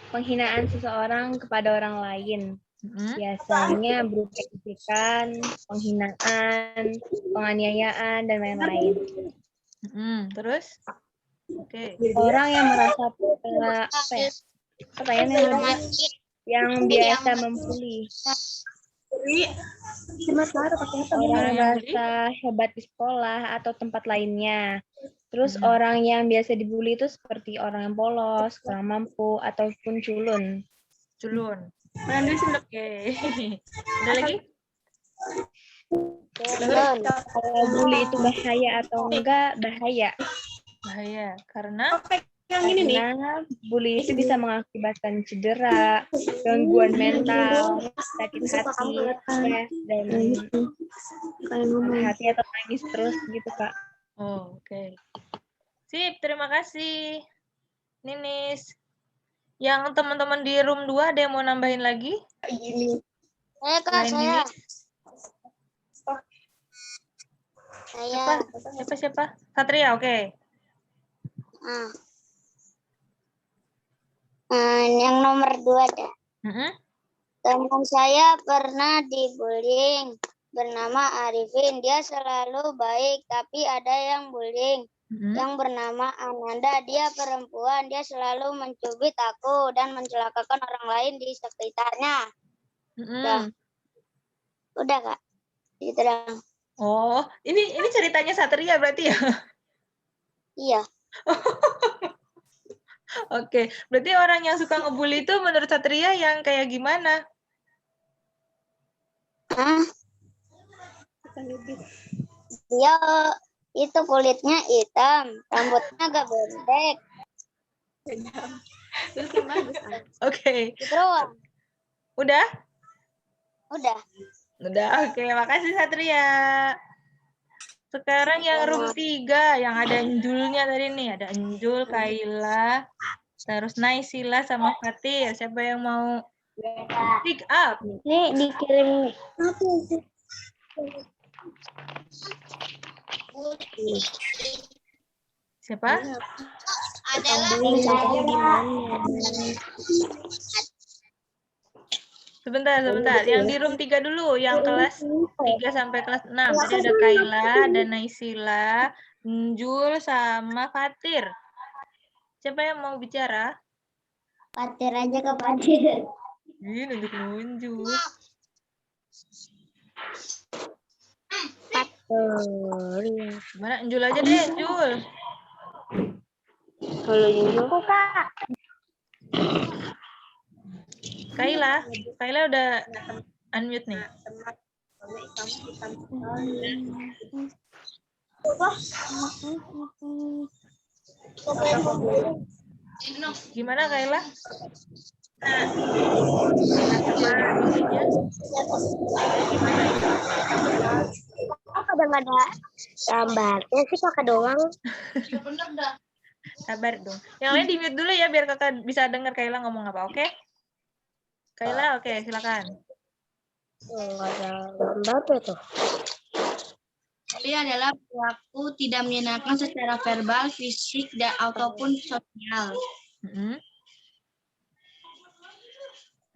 penghinaan seseorang kepada orang lain. Biasanya berupa kritikan, penghinaan, penganiayaan, dan lain-lain. Terus? Oke. Orang yang merasa yang biasa membuli. Orang yang merasa hebat di sekolah atau tempat lainnya. Terus orang yang biasa dibully itu seperti orang yang polos, kurang mampu, ataupun culun. Culun. Oke. Ada lagi? Kalau bully itu bahaya atau enggak bahaya? Bahaya. Karena? Karena bully itu bisa mengakibatkan cedera, gangguan mental, sakit hati, stres, dan hati atau nangis terus gitu, Kak. Oh, oke. Sip, terima kasih. Ninis. Yang teman-teman di room 2 ada yang mau nambahin lagi? Saya, Kak, saya. Siapa? Satria, oke. Yang nomor 2 ada. Teman saya pernah dibullying, bernama Arifin. Dia selalu baik, tapi ada yang bullying yang bernama Ananda. Dia perempuan, dia selalu mencubit aku dan mencelakakan orang lain di sekitarnya. Udah, Kak. Gitu dong. Oh, ini ceritanya Satria berarti ya? Iya. Oke, berarti orang yang suka ngebully itu menurut Satria yang kayak gimana? Dia itu kulitnya hitam, rambutnya agak pendek. Oke. Gitu doang. Udah? Udah. Udah, oke. Makasih Satria. Sekarang yang room 3, yang ada Enjulnya tadi nih. Ada Enjul, Kaila, terus Naisila sama Fatir. Siapa yang mau pick up? Nih dikirim. Siapa? Adalah Sebentar. Yang di room 3 dulu, yang kelas 3 sampai kelas 6. Tadi ada Kaila, ada Naisila, Enjul, sama Fatir. Siapa yang mau bicara? Fatir aja ke Fatir. Ih, nunjuk-nunjuk. Gimana? Enjul aja deh, Enjul. Kalau Enjul Kak. Kaila udah unmute nih. Gimana Kaila? Ada nggak ada gambarnya sih kakak doang. Sabar dong. Yang lain di-mute dulu ya biar kakak bisa dengar Kaila ngomong apa, oke? Kaila, oke, silakan. Nggak ada gambar tuh. Ini adalah perilaku tidak menyenangkan secara verbal, fisik, ataupun sosial.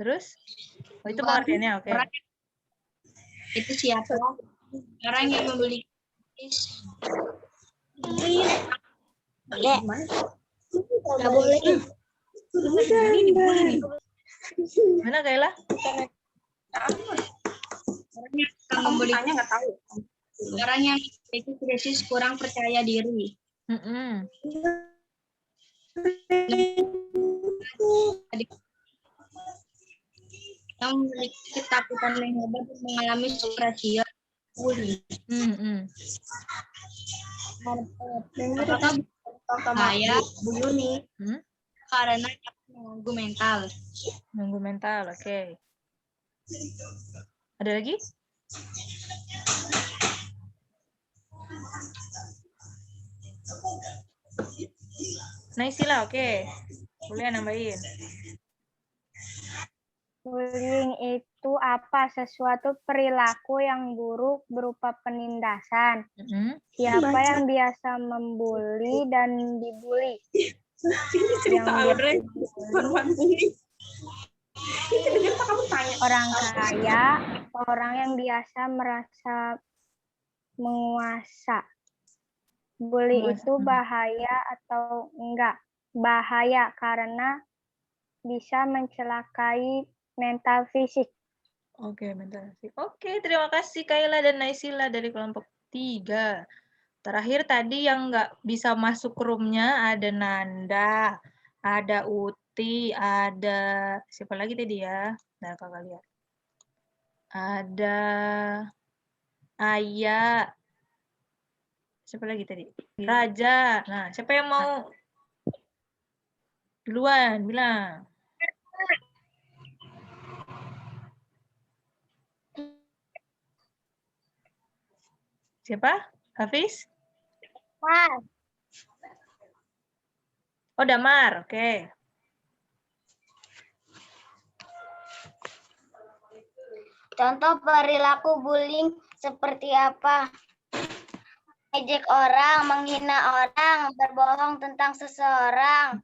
Terus? Oh, itu pengertiannya, oke. Itu siapa? Orang yang memiliki Nggak boleh. Mana Kaila? Orang yang nggak tahu. Orang yang memiliki krisis kurang percaya diri. Yang memiliki ketakutan yang hebat mengalami depresi. Bahaya Bu Yuni karena mengganggu mental. Mengganggu mental, oke. Ada lagi? Naisila, oke. Boleh nambahin. Bullying itu apa? Sesuatu perilaku yang buruk berupa penindasan. Siapa yang biasa membuli dan dibully? Orang kaya, orang yang biasa merasa menguasa. Bully itu bahaya atau enggak? Bahaya karena bisa mencelakai mental fisik. Oke, mental fisik. Oke, terima kasih Kaila dan Naisila dari kelompok 3. Terakhir tadi yang nggak bisa masuk roomnya ada Nanda, ada Uti, ada siapa lagi tadi ya? Nah, kakak lihat. Ada Aya. Siapa lagi tadi? Raja. Nah, siapa yang mau duluan bilang? Siapa? Hafiz? Mar. Oh, Damar. Oke. Contoh perilaku bullying seperti apa? Ejek orang, menghina orang, berbohong tentang seseorang,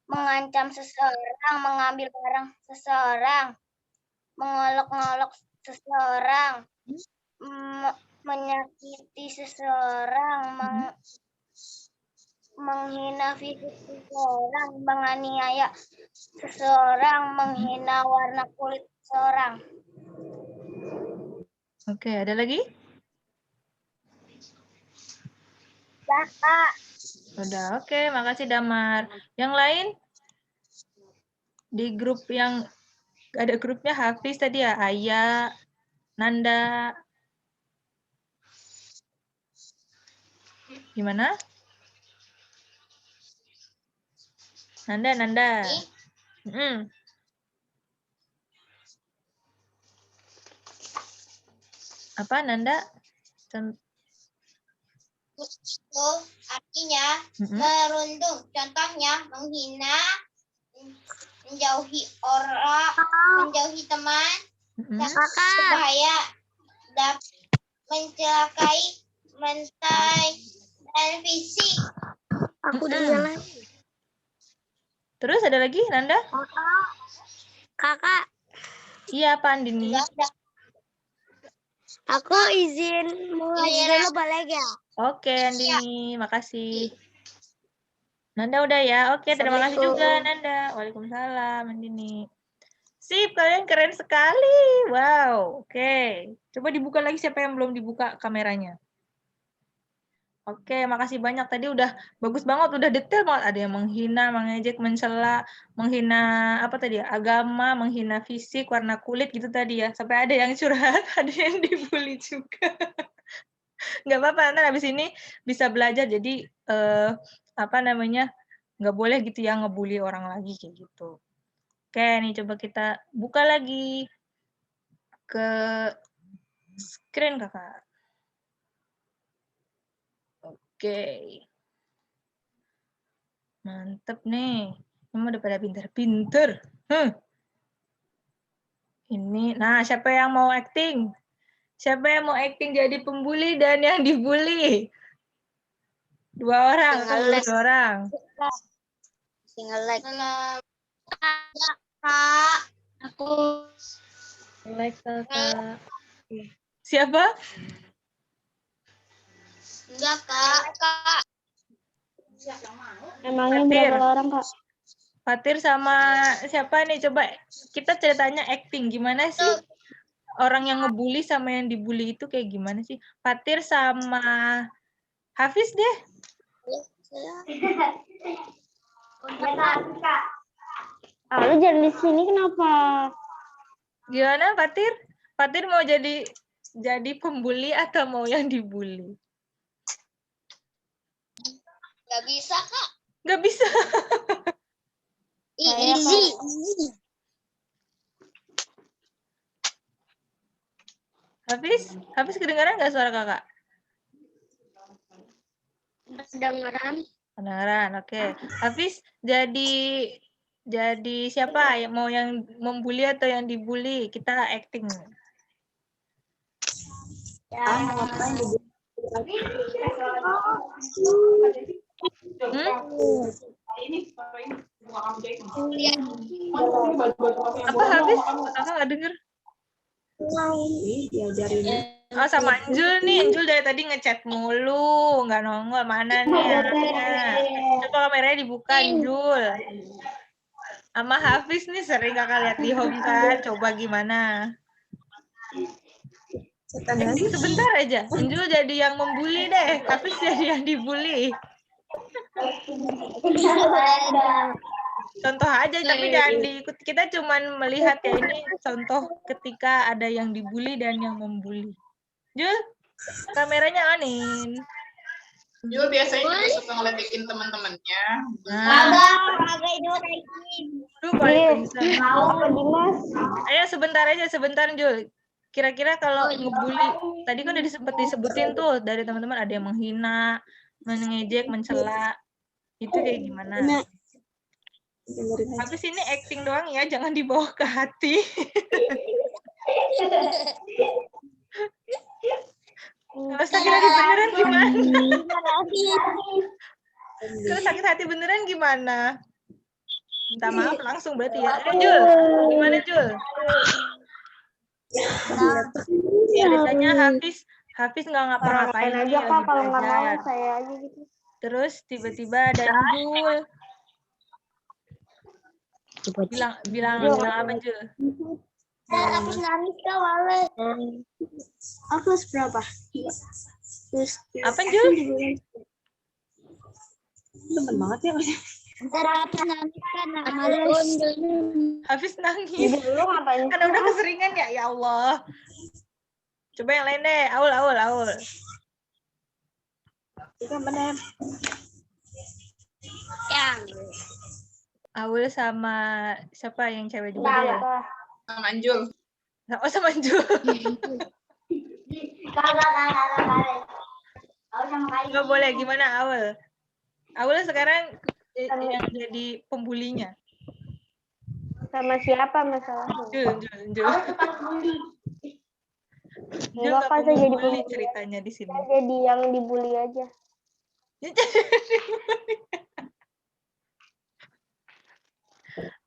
mengancam seseorang, mengambil barang seseorang, mengolok-ngolok seseorang, menyakiti seseorang, menghina fisik seseorang, menganiaya seseorang, menghina warna kulit seseorang. Oke, ada lagi? Ya, Kak. Udah, oke. Makasih, Damar. Yang lain? Di grup yang ada grupnya Hafiz tadi ya? Aya, Nanda. Gimana? Nanda. Apa, Nanda? Itu artinya merundung. Contohnya menghina, menjauhi orang, menjauhi teman, berbahaya, mencelakai, mentai, dan fisik. Aku udah jalan. Terus ada lagi, Nanda? Kakak, Iya, apa, Andini? aku izin mau ngaji dulu boleh ya? Oke, Andini, makasih. Nanda udah ya? Oke, terima kasih juga, Nanda. Waalaikumsalam, Andini. Sip, kalian keren sekali. Wow, oke. Coba dibuka lagi siapa yang belum dibuka kameranya. Oke, makasih banyak. Tadi udah bagus banget, udah detail banget. Ada yang menghina, mengejek, mencela, menghina apa tadi ya? Agama, menghina fisik, warna kulit gitu tadi ya. Sampai ada yang curhat, ada yang dibully juga. Nggak apa-apa, nanti habis ini bisa belajar. Jadi apa namanya? Nggak boleh gitu ya ngebully orang lagi kayak gitu. Oke, nih coba kita buka lagi ke screen kakak. Oke. Mantep nih. Ini udah pada pinter-pinter. Ini, nah siapa yang mau acting? Siapa yang mau acting jadi pembuli dan yang dibully? 2 orang atau 2 orang? Single like. Kak, aku Like kakak. Siapa? enggak, Kak. Emangnya Fatir. berapa orang, Kak? Fatir sama siapa nih? Coba kita ceritanya acting. Gimana sih orang yang ngebully sama yang dibully itu kayak gimana sih? Fatir sama Hafiz deh. Lu jadi di sini kenapa? Gimana Fatir? Fatir mau jadi pembuli atau mau yang dibully? Nggak bisa, Kak. Nggak bisa. Easy. Hafiz kedengaran nggak suara kakak? Kedengaran, oke. Hafiz jadi siapa? Mau yang membuli atau yang dibully? Kita acting. Apa Hafiz? Kakak nggak denger? Oh, sama Anjul nih. Anjul dari tadi ngechat mulu. Nggak nongol. Mana nih anaknya? Coba kameranya dibuka, Anjul. Sama Hafiz nih sering kakak lihat di home kan. Coba gimana? Sebentar aja. Anjul jadi yang membuli deh. Hafiz jadi yang dibully. Contoh aja, tapi jangan diikut. Kita cuman melihat ya ini contoh ketika ada yang dibully dan yang membuli. Jul, kameranya onin. Jul biasanya juga suka ngeledekin teman-temannya. Agak itu lagi. Duh, paling bisa. Ayo sebentar aja, sebentar Jul. Kira-kira kalau ngebully, tadi kan udah disebutin tuh dari teman-teman ada yang menghina, mengejek, mencela. Itu kayak gimana? Habis ini acting doang ya, jangan dibawa ke hati. Kalau sakit hati beneran gimana? Kalau sakit hati beneran gimana? Minta maaf langsung berarti ya. Jul, gimana Jul? Biasanya Hafiz nggak ngapa-ngapain aja, nih, Kak, lagi kalau nggak mau belajar. saya aja gitu. Terus tiba-tiba ada Jul. Bilang apa Jul? Aku nangis Kak, Wale. Aku berapa? Apa Jul? Temen banget ya. Aku nangis kan, Hafiz nangis. Karena udah keseringan ya, ya Allah. Coba yang lain deh, Aul. Itu benar. Aul sama siapa yang cewek juga deh? Sama Anjul. Oh, sama Anjul. Nggak boleh, gimana Awal? Awal sekarang yang jadi pembulinya. Sama siapa masalahnya? Jul. Jul Enggak, nggak kan saya jadi pembuli pembuli. ceritanya di sini. Saya jadi yang dibully aja.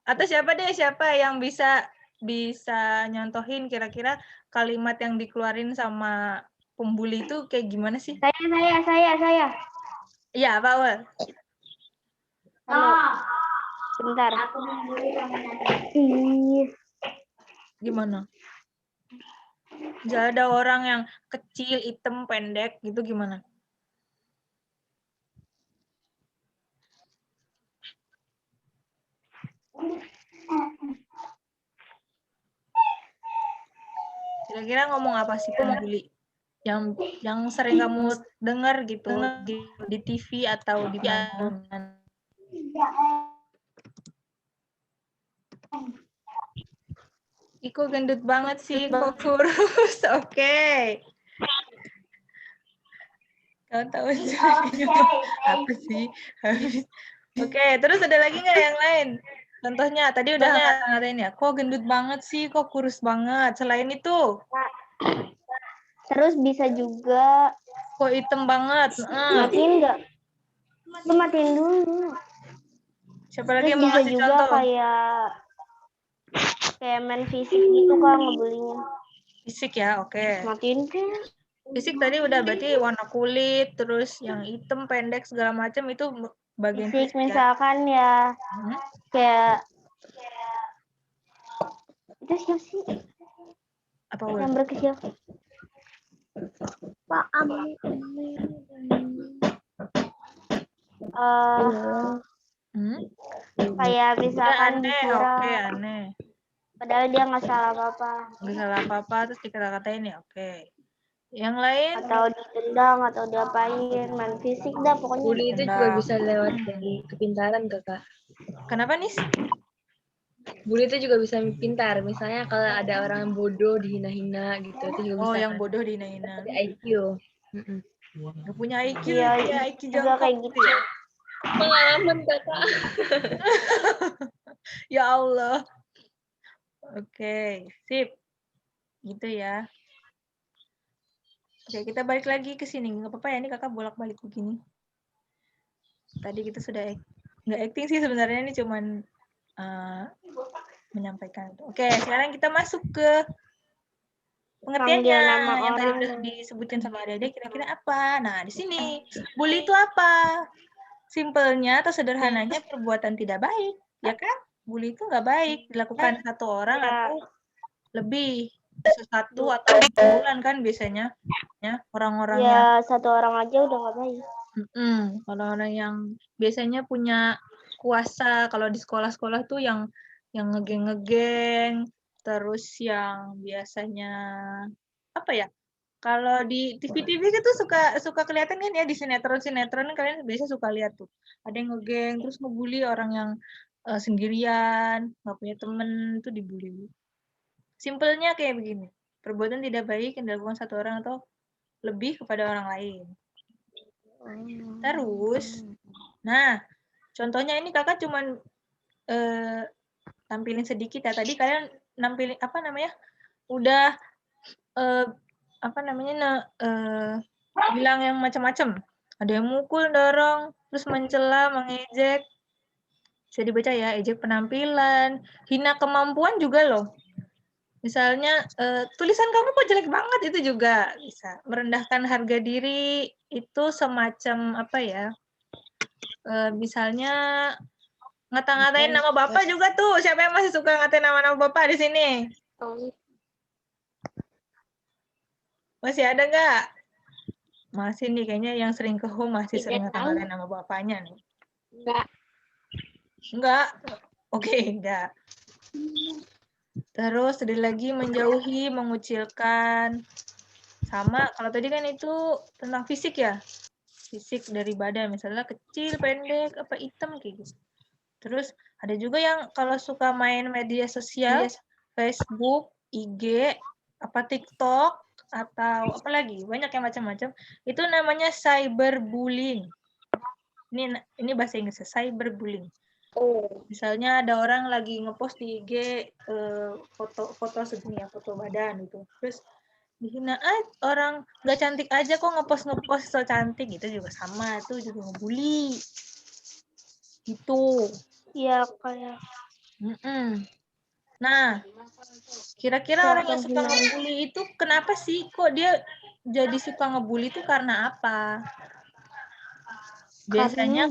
Atau siapa yang bisa nyontohin kira-kira kalimat yang dikeluarin sama pembuli itu kayak gimana sih? Saya. Iya, Pak Awal. Bentar. Gimana? Misalnya ada orang yang kecil, hitam, pendek, gitu gimana? Kira-kira ngomong apa sih pembuli? Yang sering kamu dengar gitu di TV atau di mana? Iko gendut banget sih, kok kurus. Oke. Kau tahu apa sih? Oke, terus ada lagi nggak yang lain? Contohnya, tadi udah ngatain ya, kok gendut banget sih, kok kurus banget. Selain itu? Terus bisa juga. Kok hitam banget? Matiin nggak? Lu matiin dulu. Siapa lagi yang Terus mau bisa ngasih juga contoh? kayak main fisik gitu kan ngebulinya. Fisik ya, oke. Matiin kan? Fisik tadi udah berarti warna kulit, terus yang hitam, pendek, segala macam itu bagian fisik ya. Misalkan ya, kayak itu siapa sih? Apa yang berkecil? Pak kayak misalkan dikira aneh. padahal dia nggak salah apa-apa. Nggak salah apa-apa, terus dikata-katain ya, oke. Yang lain? Atau ditendang, atau diapain, main fisik dah pokoknya. Bully itu juga bisa lewat dari kepintaran, Kakak. Kenapa, Nis? Bully itu juga bisa pintar. Misalnya kalau ada orang yang bodoh dihina-hina gitu, itu juga bisa. Oh, yang bodoh dihina-hina. IQ. Nggak punya IQ, Iya, IQ juga kayak gitu ya. Pengalaman, Kakak. Ya Allah. Oke, sip. Gitu ya. Oke, kita balik lagi ke sini. Nggak apa-apa ya, ini kakak bolak-balik begini. Tadi kita sudah nggak acting sih sebenarnya, ini cuman menyampaikan. Oke, sekarang kita masuk ke pengertiannya yang tadi udah disebutkan sama adik-adik, kira-kira apa? Nah, di sini bully itu apa? Simpelnya atau sederhananya perbuatan tidak baik, ya kan? Bully itu nggak baik dilakukan satu orang atau lebih, satu atau kumpulan kan biasanya, ya orang-orang yang satu orang aja udah nggak baik. Orang-orang yang biasanya punya kuasa, kalau di sekolah-sekolah tuh yang ngegeng-ngegeng, terus yang biasanya apa ya? Kalau di TV-TV itu suka kelihatan kan ya, di sinetron-sinetron kalian biasa suka lihat tuh. Ada yang ngegeng terus ngebully orang yang sendirian, nggak punya temen, itu dibully. Simpelnya kayak begini. Perbuatan tidak baik yang dilakukan satu orang atau lebih kepada orang lain. Terus, nah, contohnya ini kakak cuman tampilin sedikit ya. Tadi kalian nampilin apa namanya? Udah bilang yang macam-macam. Ada yang mukul, dorong, terus mencela, mengejek. Bisa dibaca ya, ejek penampilan, hina kemampuan juga loh. Misalnya, tulisan kamu kok jelek banget, itu juga bisa. Merendahkan harga diri, itu semacam apa ya, misalnya ngata-ngatain nama Bapak juga tuh. Siapa yang masih suka ngatain nama-nama Bapak di sini? Masih ada nggak? Masih nih, kayaknya yang sering ke home masih sering ngata-ngatain nama Bapaknya nih. Enggak? Oke, enggak. Terus ada lagi menjauhi, mengucilkan. Sama, kalau tadi kan itu tentang fisik ya. Fisik dari badan, misalnya kecil, pendek, apa hitam kayak gitu. Terus ada juga yang kalau suka main media sosial, Facebook, IG, apa TikTok, atau apalagi banyak yang macam-macam. Itu namanya cyberbullying. Ini bahasa Inggrisnya, cyberbullying. Misalnya ada orang lagi ngepost di IG foto segini ya, foto badan gitu. Terus dihina, orang nggak cantik aja kok ngepost so cantik, gitu juga sama, itu juga ngebully. Gitu. Iya, kayak. Nah, kira-kira orang yang suka ngebully itu kenapa sih? Kok dia jadi suka ngebully itu karena apa? Biasanya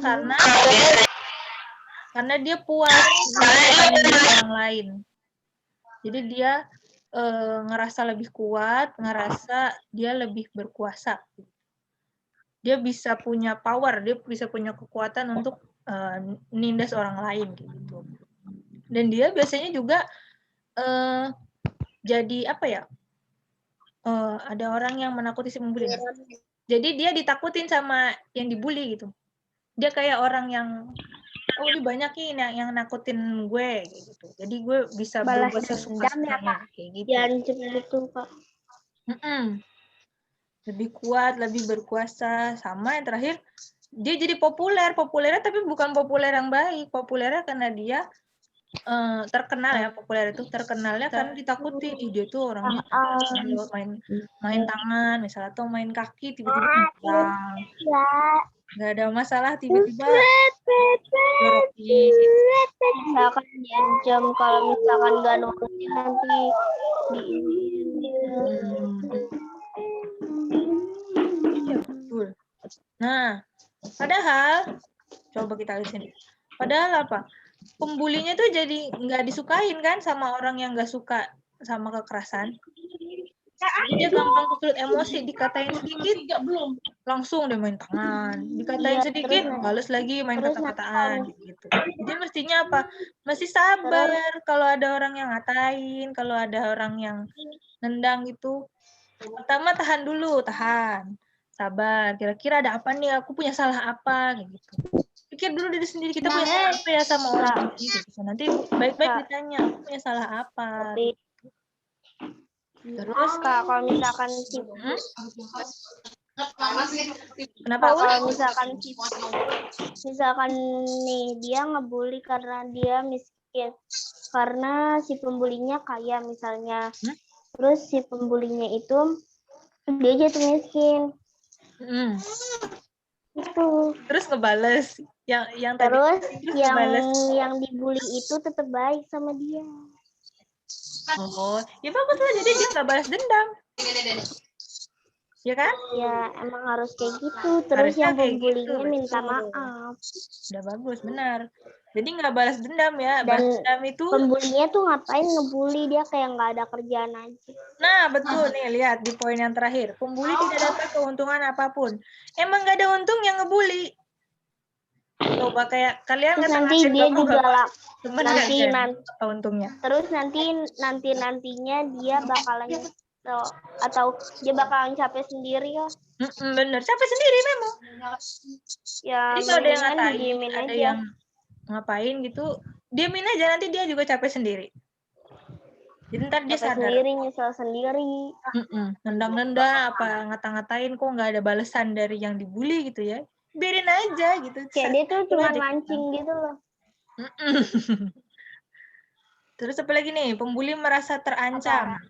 karena dia puas dengan orang lain. Jadi dia ngerasa lebih kuat, ngerasa dia lebih berkuasa. Dia bisa punya power, dia bisa punya kekuatan untuk nindas orang lain gitu. Dan dia biasanya juga jadi apa ya? Ada orang yang menakuti si pembuli. Jadi dia ditakutin sama yang dibully gitu. Dia kayak orang yang ini banyak nih yang nakutin gue gitu. Jadi gue bisa berbuat sesuka-sukanya kayak gitu. Gitu, Kak. Lebih kuat, lebih berkuasa, sama yang terakhir dia jadi populer. Populernya tapi bukan populer yang baik. Populernya karena dia terkenal ya, populer itu terkenalnya karena ditakuti. Dia tuh orangnya main tangan misalnya atau main kaki tiba-tiba hilang. Nggak ada masalah tiba-tiba misalkan diancam kalau misalkan nggak nurutin nanti Iya betul. Nah, padahal coba kita lihat sini. Padahal apa? Pembulinya tuh jadi nggak disukain kan sama orang yang nggak suka sama kekerasan. Dia gampang kesulut emosi, dikatain sedikit langsung dia main tangan, dikatain sedikit balas lagi main kata-kataan gitu. Jadi mestinya apa? Mesti sabar kalau ada orang yang ngatain, kalau ada orang yang nendang gitu. Pertama tahan dulu, sabar. Kira-kira ada apa nih? Aku punya salah apa gitu. Pikir dulu diri sendiri, kita punya salah apa ya sama orang ini gitu. Nanti baik-baik ditanya, aku punya salah apa. Terus kalau misalkan kenapa kalau misalkan nih dia ngebully karena dia miskin, karena si pembulinya kaya misalnya, terus si pembulinya itu dia jatuh miskin. Itu terus ngebales yang terus tadi yang dibully itu tetap baik sama dia. Oh, ya bagus lah, jadi dia nggak balas dendam. Ya kan? Ya, emang harus kayak gitu. Terus yang pembulinya minta maaf. Udah bagus, benar. Jadi nggak balas dendam ya. Dan balas dendam itu pembulinya tuh ngapain ngebully, dia kayak nggak ada kerjaan aja. Nah, betul nih, lihat di poin yang terakhir. Pembuli tidak dapat keuntungan apapun. Emang nggak ada untung yang ngebully. Coba kayak kalian nanti dia juga lah nanti untungnya. Terus nantinya dia bakalan atau dia bakalan capek sendiri ya. Bener, capek sendiri memang. Ya, jadi kalau ada yang ngatain, ada yang ngapain gitu, diemin aja, nanti dia juga capek sendiri. Jadi ntar dia sadar. Sendiri, nyesel sendiri. Nendang-nendang apa ngata-ngatain kok nggak ada balasan dari yang dibully gitu ya. Biarin aja gitu. Kayak dia tuh cuma mancing gitu loh. Terus apa lagi nih? Pembuli merasa terancam.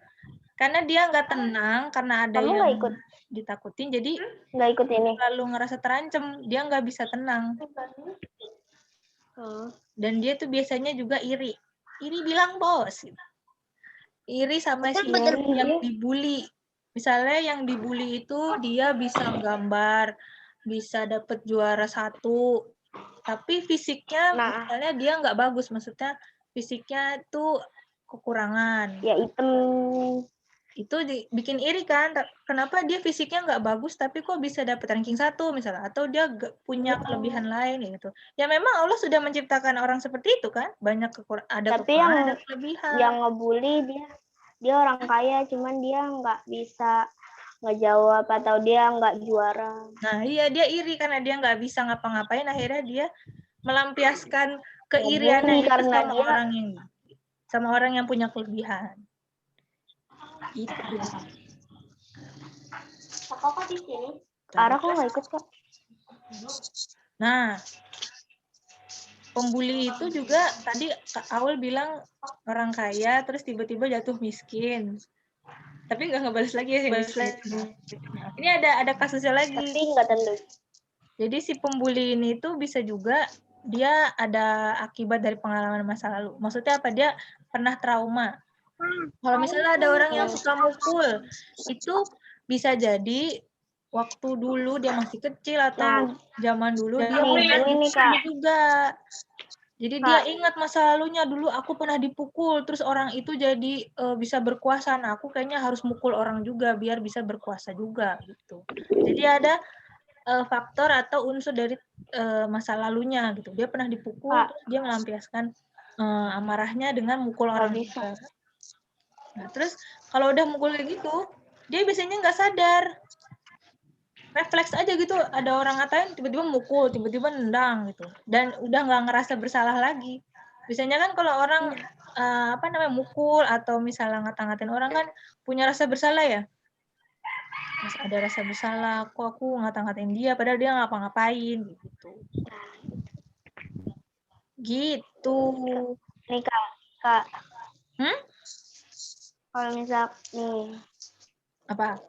Karena dia nggak tenang, karena ada yang ditakutin, jadi nggak ikut ini. Lalu ngerasa terancam, dia nggak bisa tenang. Dan dia tuh biasanya juga iri. Iri bilang bos. Iri sama si yang dibully. Misalnya yang dibully itu dia bisa gambar, bisa dapet juara 1, tapi fisiknya misalnya dia nggak bagus, maksudnya fisiknya tuh kekurangan. Ya hitam. Itu bikin iri kan, kenapa dia fisiknya nggak bagus tapi kok bisa dapet ranking 1 misalnya, atau dia punya kelebihan lain gitu. Ya memang Allah sudah menciptakan orang seperti itu kan, banyak ada kekurangan, ada kelebihan. Yang ngebully dia orang kaya, cuman dia nggak bisa ngejawab atau dia nggak juara. Nah iya, dia iri karena dia nggak bisa ngapa-ngapain, akhirnya dia melampiaskan keiriannya sama orang yang punya kelebihan. Itu. Kakak di sini. Ara kok nggak ikut, Kak? Nah, pembuli itu juga tadi Kak Aul bilang orang kaya terus tiba-tiba jatuh miskin. Tapi nggak ngebales lagi ya. Ini ada kasusnya lagi. Tapi nggak tentu. Jadi si pembuli ini tuh bisa juga dia ada akibat dari pengalaman masa lalu. Maksudnya apa? Dia pernah trauma. Kalau misalnya ada orang yang suka mukul, itu bisa jadi waktu dulu dia masih kecil atau zaman dulu dia pernah juga. Jadi dia ingat masa lalunya, dulu aku pernah dipukul, terus orang itu jadi bisa berkuasa. Nah, aku kayaknya harus mukul orang juga biar bisa berkuasa juga gitu. Jadi ada faktor atau unsur dari masa lalunya gitu. Dia pernah dipukul, terus dia melampiaskan amarahnya dengan mukul orang juga. Nah, terus kalau udah mukul kayak gitu, dia biasanya nggak sadar. Refleks aja gitu, ada orang ngatain tiba-tiba mukul, tiba-tiba nendang gitu. Dan udah nggak ngerasa bersalah lagi. Biasanya kan kalau orang mukul atau misalnya ngata-ngatain orang kan punya rasa bersalah ya. Terus ada rasa bersalah, kok aku ngata-ngatain dia padahal dia ngapa-ngapain gitu. Gitu. Nih Kak. Kalau misal nih. Apa?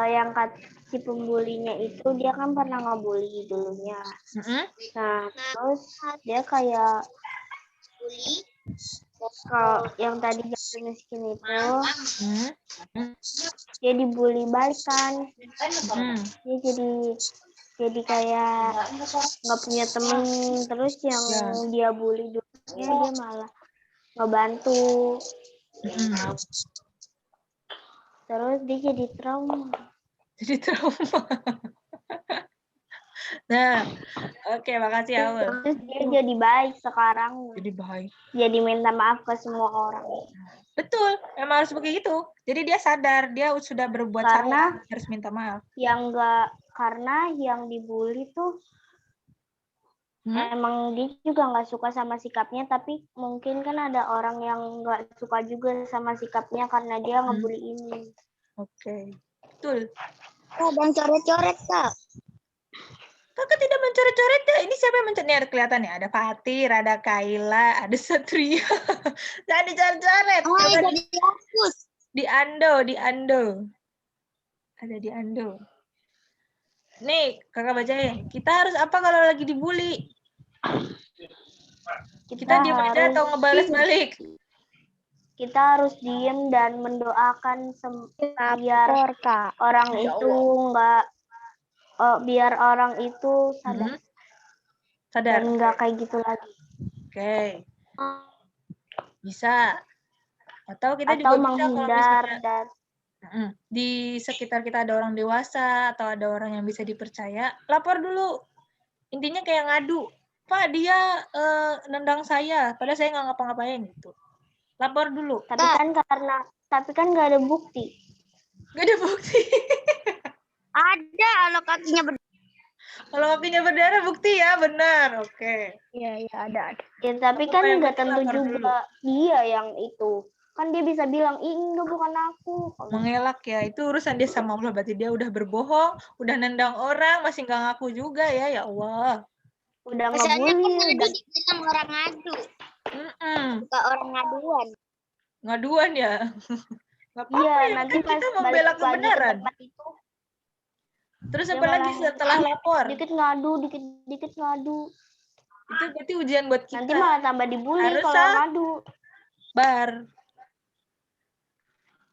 Yang si pembulinya itu dia kan pernah ngebully dulunya. Nah, terus dia kayak kalau yang tadi jatuh miskin itu dia dibully balik kan. Dia jadi kayak nggak punya temen, terus yang dia bully dulunya dia malah ngebantu. Terus dia jadi trauma. Nah, oke, makasih Aul. Terus dia jadi baik sekarang. Jadi baik. Jadi minta maaf ke semua orang. Betul, emang harus begitu. Jadi dia sadar dia sudah berbuat salah, harus minta maaf. Karena yang dibully tuh emang dia juga nggak suka sama sikapnya, tapi mungkin kan ada orang yang nggak suka juga sama sikapnya karena dia ngebully ini. Oke, betul. Dan coret-coret, Kak. Kakak tidak mencoret-coret ya. Ini siapa yang mencoret? Kelihatan ya, ada Fatir, ada Kaila, ada Satria. Jangan dicoret-coret. Oh, jadi dihapus. Di Ando. Ada di Ando. Nih, kakak bacain. Kita harus apa kalau lagi dibully? Kita diam aja atau ngebales balik? Kita harus diem dan mendoakan biar orang itu biar orang itu sadar dan nggak kayak gitu lagi. Oke. Bisa. Atau kita juga bisa kalau misalnya di sekitar kita ada orang dewasa atau ada orang yang bisa dipercaya, lapor dulu. Intinya kayak ngadu. Pak, dia nendang saya, padahal saya nggak ngapa-ngapain gitu. Lapor dulu. Tapi kan nggak ada bukti. Nggak ada bukti. Ada kalau kakinya Kalau kakinya berdarah bukti ya, benar. Oke. Iya, ada. Ya, tapi kan nggak tentu juga dia yang itu. Kan dia bisa bilang, enggak bukan aku. Mengelak ya, itu urusan dia sama Allah. Berarti dia udah berbohong, udah nendang orang, masih nggak ngaku juga ya Allah. Udah misalnya ngadu dibilang orang ngadu. Bukan orang ngaduan. Ngaduan ya? Nggak apa-apa iya, ya, nanti kita membela kebenaran. Terus apa lagi setelah lapor? Dikit ngadu. Itu berarti ujian buat kita. Nanti malah tambah dibully kalau ngadu.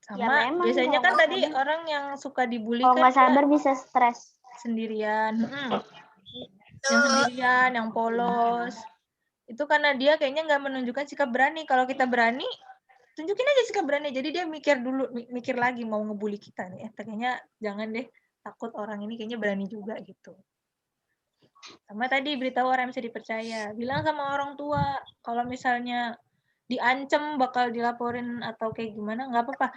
Sama ya, biasanya kan tadi orang yang suka dibully kalau nggak sabar bisa stres. Sendirian. Yang sendirian, yang polos. Itu karena dia kayaknya nggak menunjukkan sikap berani. Kalau kita berani, tunjukin aja sikap berani. Jadi dia mikir lagi mau ngebully kita nih. Kayaknya jangan deh, takut orang ini kayaknya berani juga gitu. Sama tadi beritahu orang yang bisa dipercaya. Bilang sama orang tua, kalau misalnya diancam bakal dilaporin atau kayak gimana, nggak apa-apa.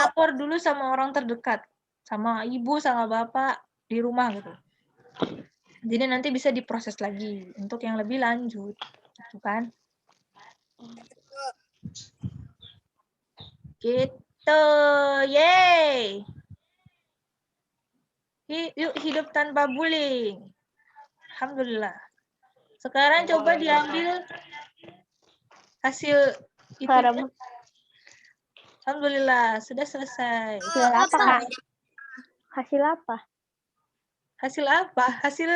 Lapor dulu sama orang terdekat. Sama ibu, sama bapak di rumah gitu. Jadi nanti bisa diproses lagi untuk yang lebih lanjut. Gitu kan? Gitu. Yeay. Yuk hidup tanpa bullying. Alhamdulillah. Sekarang coba diambil hasil itu. Alhamdulillah, sudah selesai. Hasil apa, Kak? Hasil apa? Hasil apa? Hasil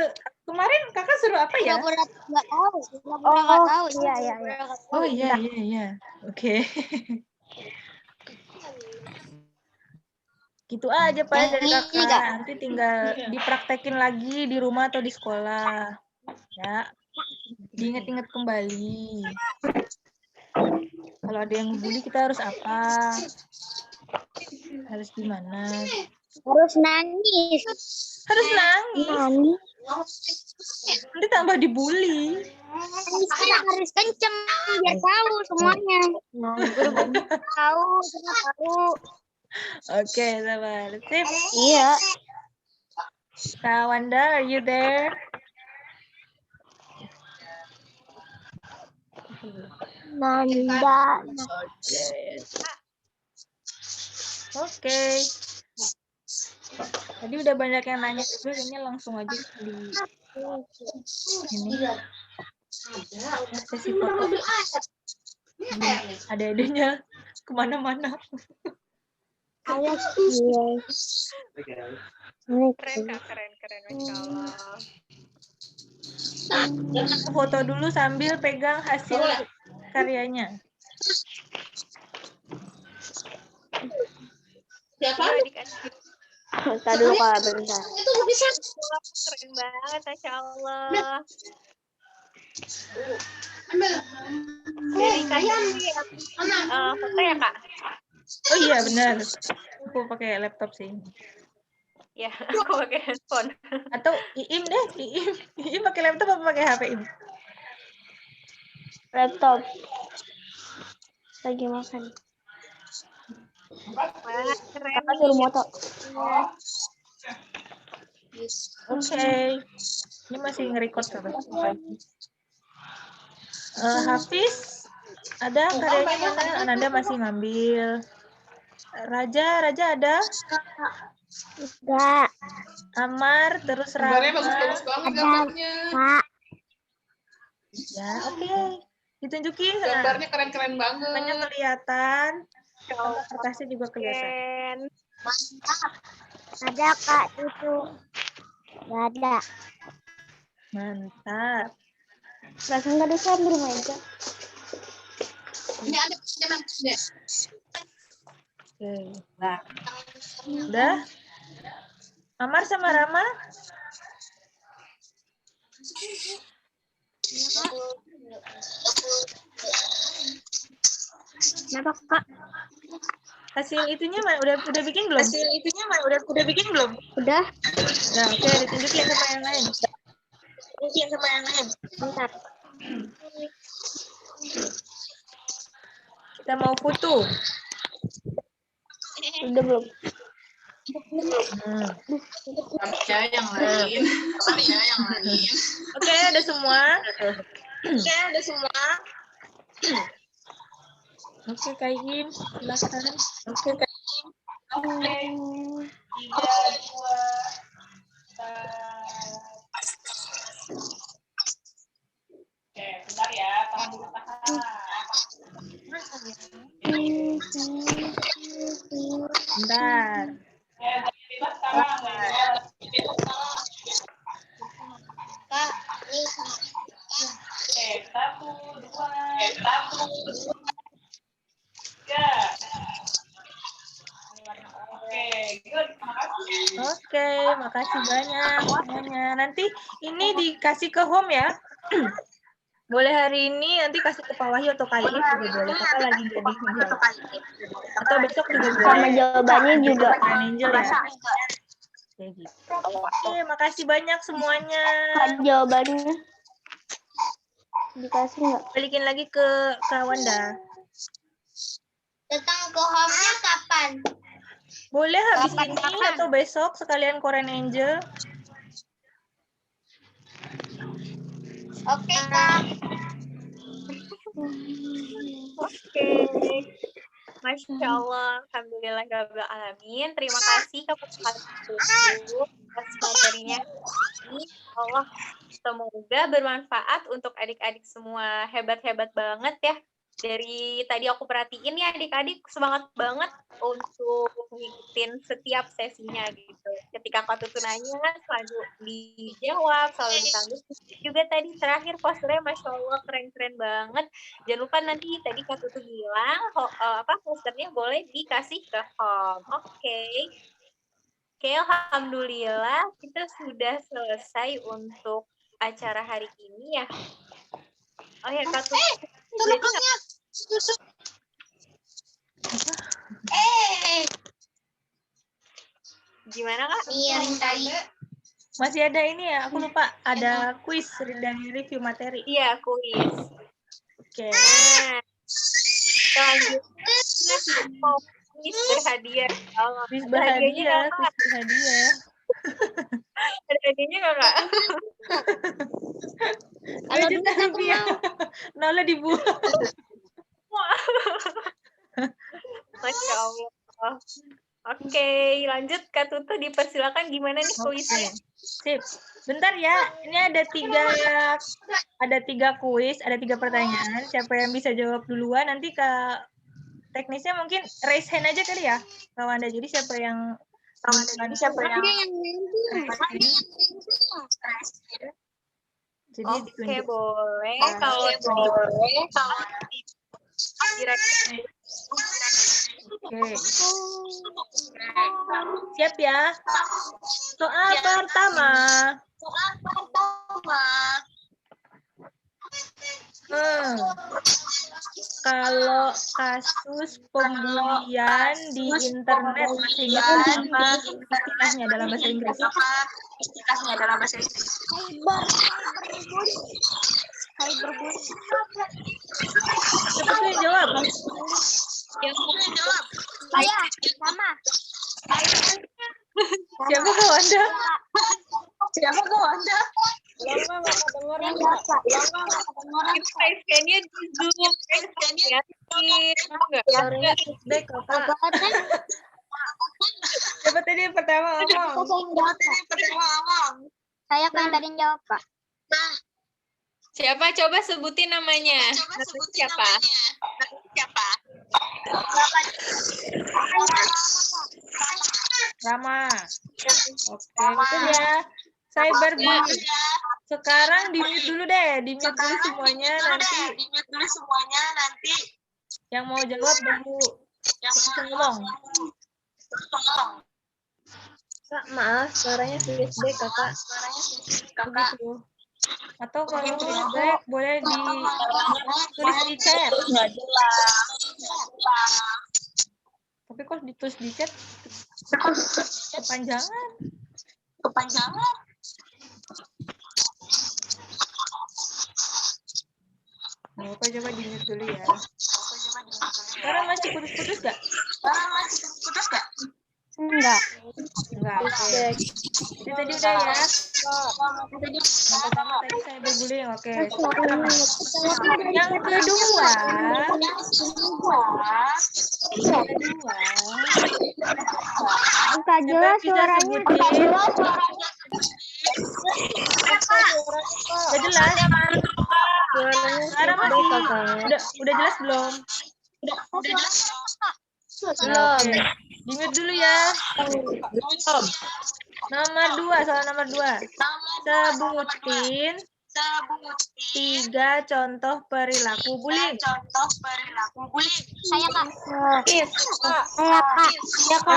kemarin kakak suruh apa ya? Nggak tahu. Iya. Oh iya. Oke. Gitu aja Pak dari kakak. Nanti tinggal dipraktekin lagi di rumah atau di sekolah. Ya. Diingat-ingat kembali. Kalau ada yang bully kita harus apa? Harus gimana? Harus nangis. Harus nangis. Nanti tambah dibully. Harus kenceng biar tahu semuanya. Tahu. Oke, sabar. Sip. Iya. Kak Wanda, are you there? Nanda. Oke. Tadi udah banyak yang nanya juga, kayaknya langsung aja di ini. Sesi foto. Ada adanya kemana-mana. Keren, Kak. Keren. Masya Allah. Foto dulu sambil pegang hasil karyanya. Siapa? Tadi dulu Kak, bentar. Keren banget, Masya Allah. Dari Kak foto ya, Kak? Oh iya, benar. Aku pakai laptop sih. Ya, aku pakai handphone. Atau Iim deh, Iim pakai laptop apa pakai HP Iim? Laptop. Lagi makan. Keren. Kakak suruh moto. Oke. Ini masih nge-record sahabat. Hafiz, ada karyanya mana? Ananda masih ngambil. Raja ada? Enggak. Amar, terus Gambarnya Rama. bagus-bagus banget gambarnya. Kak. Ya, oke. Ditunjukin. Gambarnya keren-keren banget. Namanya kelihatan. Sama kertasnya juga kelihatan. Mantap. Ada Kak itu. Enggak ada. Mantap. Rasanya enggak ada sambil meja. Ini ada. Oke. Nah. Udah? Amar sama Rama? Kenapa Kak? Hasil itunya udah bikin belum? Udah bikin belum? Udah. Nah, oke, ditunjukin sama yang lain. Bentar. Kita mau foto. Udah belum? Ya, yang lain. Oke, ada semua. Oke, Kak Im, silakan. Oke, Kak Im. 3, 2, 1. Oke, bentar ya, tahan dulu, tahan. Bentar. Bebas sekarang. Kak, ini. Oke, 1, 2, 3. Oke, good. Oke, makasih banyak semuanya. Nanti ini dikasih ke home ya. Boleh hari ini, nanti kasih ke Pak Wahyu atau Kak Iis juga boleh. Kakak lagi jadi atau besok juga boleh. Sama jawabannya juga. Angel ya. Kayak gitu. Oke, makasih banyak semuanya. Kak, jawabannya dikasih nggak? Balikin lagi ke Kak Wanda. Datang ke home-nya kapan? Boleh habis ini atau besok sekalian Korean Angel. Oke, Kak. Oke. Masya Allah. Alhamdulillah. Alamin. Terima kasih kepada Kak Ibu. atas materinya ini. Allah, semoga bermanfaat untuk adik-adik semua. Hebat-hebat banget ya. Dari tadi aku perhatiin ya adik-adik semangat banget untuk ngikutin setiap sesinya gitu. Ketika Kak Tutu nanya selalu dijawab, selalu ditanggapi. Juga tadi terakhir posternya Masya Allah keren-keren banget. Jangan lupa nanti tadi Kak Tutu bilang posternya boleh dikasih ke home. Oke, alhamdulillah kita sudah selesai untuk acara hari ini ya. Oh ya Kak Tutu. Gimana Kak? Iya, Masih ada ini ya, aku lupa. Ada kuis dari review materi. Iya, kuis. Oke. Nah, selanjutnya kuis berhadiah. Kuis berhadiah, kuis berhadiah. Ada hadiahnya nggak Kak? Ada rupiah. Nolnya dibuang. Masya Allah. Oke, lanjut Kak Tutu, dipersilakan gimana nih kuisnya? Sip. Bentar ya, ini ada tiga kuis, ada 3 pertanyaan. Siapa yang bisa jawab duluan, nanti ke teknisnya mungkin raise hand aja kali ya, Kak Wanda. Jadi siapa yang jadi Oke, boleh. Kalau kira-kira. Oke. Siap ya. Soal pertama. Kalau kasus pembulian di internet bahasa Inggris apa istilahnya dalam bahasa Inggris? Siapa tuh yang jawab? Saya sama. Siapa Kak Wanda? Kayaknya di Zoom. Siapa tadi yang pertama ngomong? Saya kan tadi jawab, Pak. Siapa? Coba sebutin namanya. Siapa? Rama. Oke, itu ya. Cyberbullying. Sekarang di-mute dulu deh, di-mute dulu semuanya nanti. Yang mau jawab baru ngomong. Kak, maaf, suaranya feedback, Kakak. Begitu. Atau kalau feedback boleh ditulis di chat. Tapi kok ditulis di chat kepanjangan. Coba di-mute dulu ya. Sekarang masih putus-putus nggak? Enggak. Oke. Jadi tadi udah ya. Yang pertama tadi saya berbullying, oke. Yang kedua. Enggak jelas suaranya. Udah jelas? Sekarang masih udah jelas belum? Belum. Di-mute dulu ya. Soal nomor 2. Sebutin 3 contoh perilaku bullying. Saya, Kak. Siapa?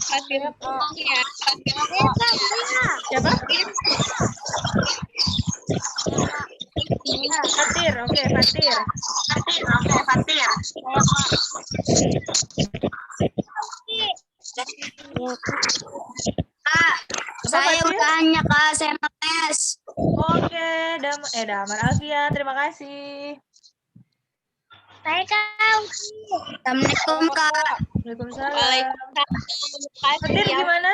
Fatir, oke, Fatir. Kak, saya tanya Kak, saya ngetes. Oke, Damar Alfia, terima kasih. Saya tahu. Assalamualaikum Kak. Waalaikumsalam. Fatir gimana?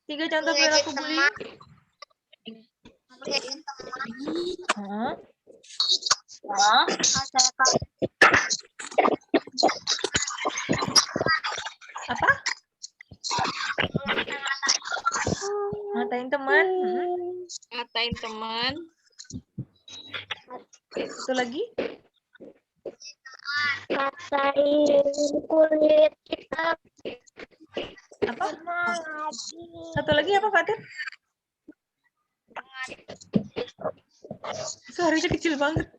3 contoh perilaku bullying. Apa? Ngatain teman. Ngatain teman. Satu lagi? Ngatain kulit kita. Apa? Satu lagi apa, Fatin? Suaranya kecil banget.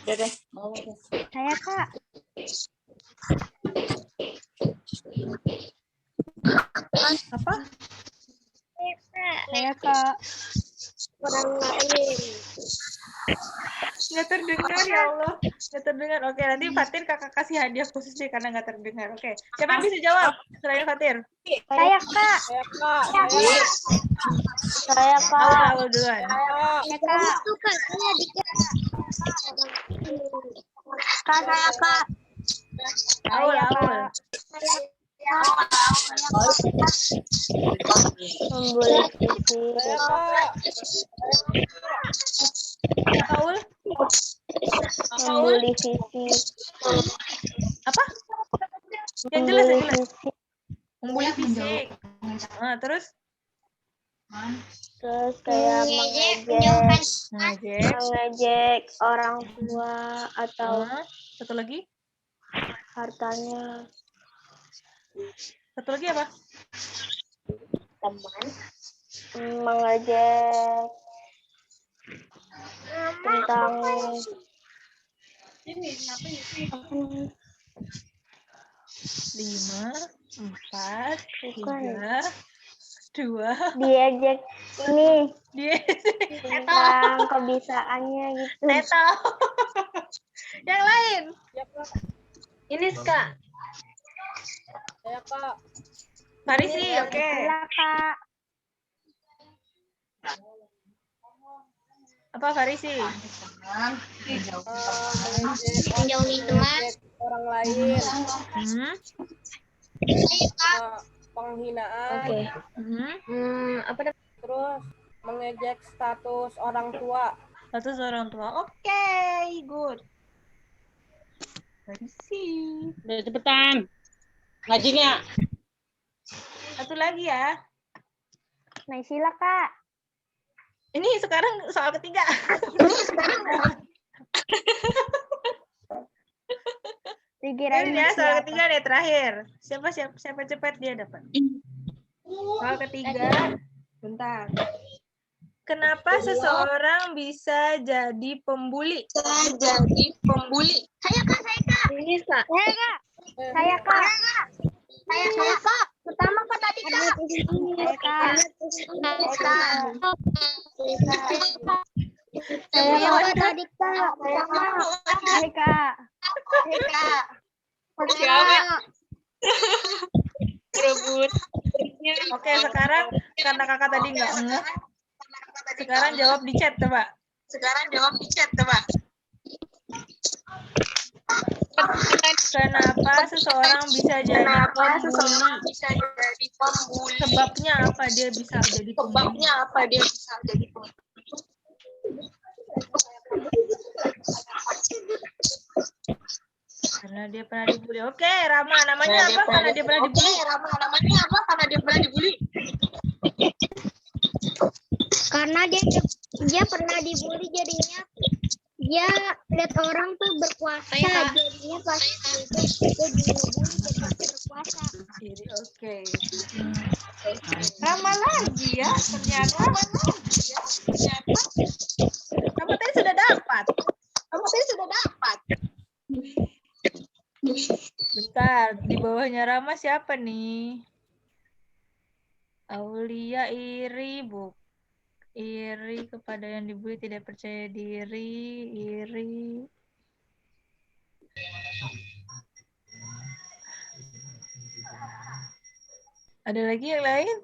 Udah deh, mau deh. Saya Kak. Apa? Saya Kak. Orang lain. Nggak terdengar, ya Allah. Nggak terdengar. Oke, nanti Fatir kakak kasih hadiah khusus deh karena nggak terdengar. Oke, siapa yang bisa jawab selain Fatir? Saya Kak. Saya Kak. Saya Kak. Awal duluan. Saya Kak. Kak, saya Kak. Awal. Membuli fisik. Awal. Membuli fisik. Apa? Yang jelas, yang jelas. Fisik. Membuli fisik. Nah, terus? Terus kayak mengejek orang tua atau Satu lagi? hartanya. Satu lagi apa? Teman. Mengejek tentang Ini ngapain sih? 5, 4, 3, 2. diejek ini Diejek. tentang kebisaannya gitu. Neto. Yang lain. Ini Kak. Saya Kak. Farisi, oke. Iya Kak. Apa Farisi? Menjauhi teman. Orang lain. Penghinaan. Oke. Apa terus mengejek status orang tua. Status orang tua. Oke, good. Farisi. Udah cepetan. Ngajinya. Satu lagi ya. Naisila Kak. Ini sekarang soal ketiga. Dikirain Ini ya soal ketiga deh terakhir. Siapa cepat dia dapat. Soal ketiga. Bentar. Kenapa seseorang bisa jadi pembuli? Saya Kak. Ini Kak. Saya Kak. Saya Kak. Pertama Kak tadi Kak. Saya Kak. Saya Kak tadi Kak. Saya Kak. Siapa? Rebut. Oke, sekarang karena kakak tadi nggak ngeh, sekarang jawab di chat, coba. Kenapa seseorang bisa jadi pembuli? Sebabnya apa dia bisa jadi pembuli? Karena dia pernah dibully. Oke, Rama, namanya apa? Karena dia pernah dibully. Karena dia pernah dibully, jadinya dia lihat orang tuh berkuasa, jadinya pas itu dia dibully jadi berkuasa. Jadi oke. Rama lagi ya, ternyata. Kamu tadi sudah dapat. Bentar, di bawahnya Rama siapa nih? Aulia iri, Bu. Iri kepada yang dibully, tidak percaya diri, iri. Ada lagi yang lain?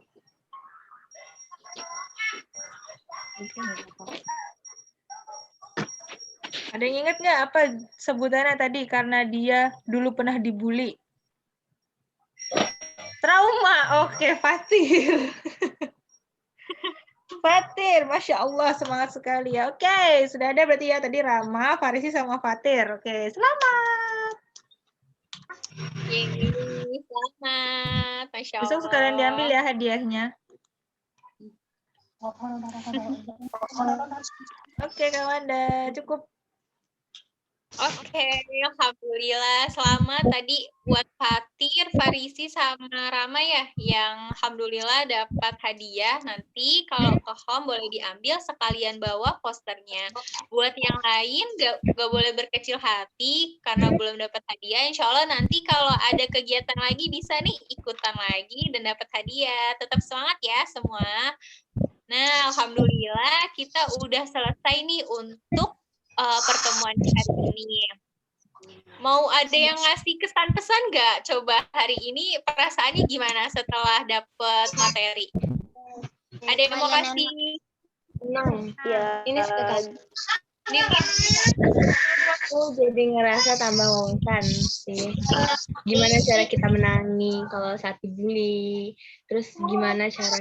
Ada yang ingat nggak apa sebutannya tadi karena dia dulu pernah dibully? Trauma. Oke, Fatir. Fatir, Masya Allah, semangat sekali ya. Oke, sudah ada berarti ya tadi Rama, Farisi, sama Fatir. Oke, selamat. Yeay, selamat. Masya Allah. Besok sekalian diambil ya hadiahnya. Oke, Kak Wanda, cukup. Oke, alhamdulillah. Selamat tadi buat Fatir, Farisi, sama Rama ya, yang alhamdulillah dapat hadiah. Nanti kalau ke home boleh diambil sekalian bawa posternya. Buat yang lain gak boleh berkecil hati karena belum dapat hadiah. Insya Allah nanti kalau ada kegiatan lagi bisa nih ikutan lagi dan dapat hadiah. Tetap semangat ya semua. Nah, alhamdulillah kita udah selesai nih untuk pertemuan hari ini. Mau ada yang ngasih kesan-pesan nggak? Coba hari ini perasaannya gimana setelah dapat materi? Ada yang mau kasih? Senang. Ya. Ini aku jadi ngerasa tambah wawasan sih. Gimana cara kita menangi kalau saat dibully, terus gimana cara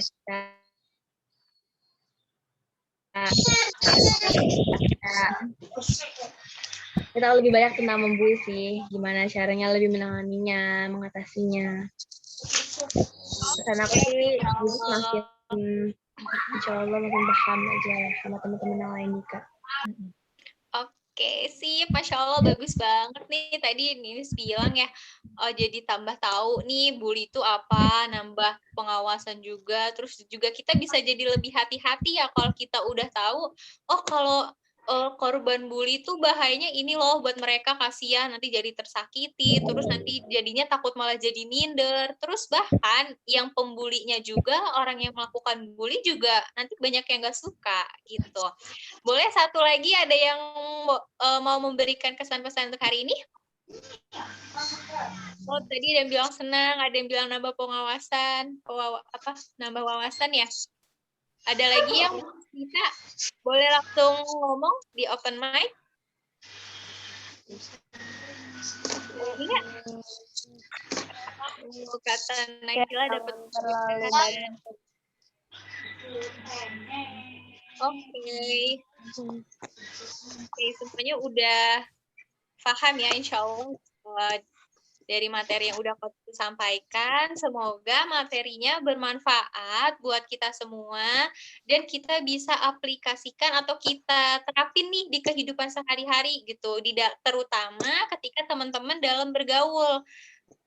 kita lebih banyak tentang membuli sih, gimana caranya lebih menanganinya, mengatasinya. Karena aku sih semakin insya Allah makin paham aja sama teman-teman yang lain juga. Oke, sih, Masya Allah bagus banget nih. Tadi Ninis bilang ya, jadi tambah tahu nih bully itu apa, nambah pengawasan juga. Terus juga kita bisa jadi lebih hati-hati ya kalau kita udah tahu, oh kalau korban bully itu bahayanya ini loh buat mereka, kasihan nanti jadi tersakiti, terus nanti jadinya takut malah jadi minder, terus bahkan yang pembulinya juga, orang yang melakukan bully juga nanti banyak yang gak suka gitu. Boleh satu lagi ada yang mau memberikan kesan-pesan untuk hari ini? Oh tadi ada yang bilang senang, ada yang bilang nambah pengawasan, nambah wawasan ya. Ada lagi yang bisa boleh langsung ngomong di open mic? Iya. Kata Nakila dapat Oke, semuanya udah paham ya insya Allah dari materi yang udah aku sampaikan. Semoga materinya bermanfaat buat kita semua dan kita bisa aplikasikan atau kita terapin nih di kehidupan sehari-hari gitu, terutama ketika teman-teman dalam bergaul.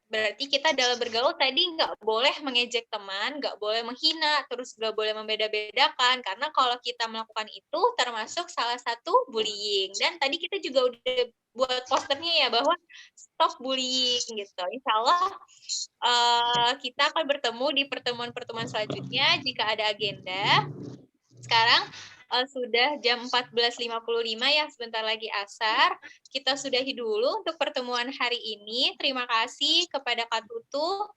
Berarti kita dalam bergaul tadi nggak boleh mengejek teman, nggak boleh menghina, terus nggak boleh membeda-bedakan, karena kalau kita melakukan itu termasuk salah satu bullying. Dan tadi kita juga udah buat posternya ya, bahwa stop bullying gitu. Insya Allah kita akan bertemu di pertemuan-pertemuan selanjutnya jika ada agenda. Sekarang sudah jam 14.55 ya, sebentar lagi asar. Kita sudahi dulu untuk pertemuan hari ini. Terima kasih kepada Kak Tutu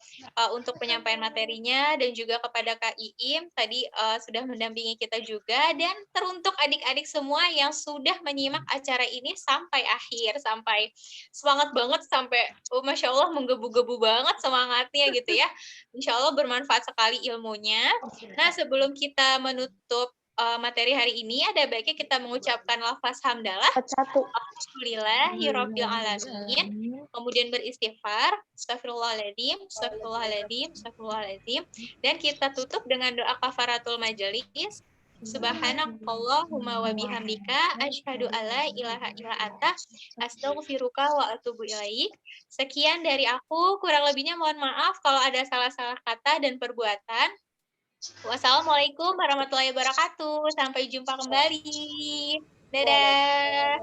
untuk penyampaian materinya dan juga kepada Kak Iim tadi sudah mendampingi kita juga, dan teruntuk adik-adik semua yang sudah menyimak acara ini sampai akhir, sampai semangat banget, sampai Masya Allah menggebu-gebu banget semangatnya gitu ya. Insya Allah bermanfaat sekali ilmunya. Nah, sebelum kita menutup materi hari ini, ada baiknya kita mengucapkan lafaz hamdalah. Alhamdulillahirabbil alamin. Kemudian beristighfar, astagfirullahaladzim, astagfirullahaladzim, astagfirullahaladzim. Dan kita tutup dengan doa kafaratul majelis. Subhanakallahumma wa bihamdika asyhadu alla ilaha illa anta astaghfiruka wa atubu ilaik. Sekian dari aku, kurang lebihnya mohon maaf kalau ada salah-salah kata dan perbuatan. Wassalamualaikum warahmatullahi wabarakatuh. Sampai jumpa kembali. Dadah.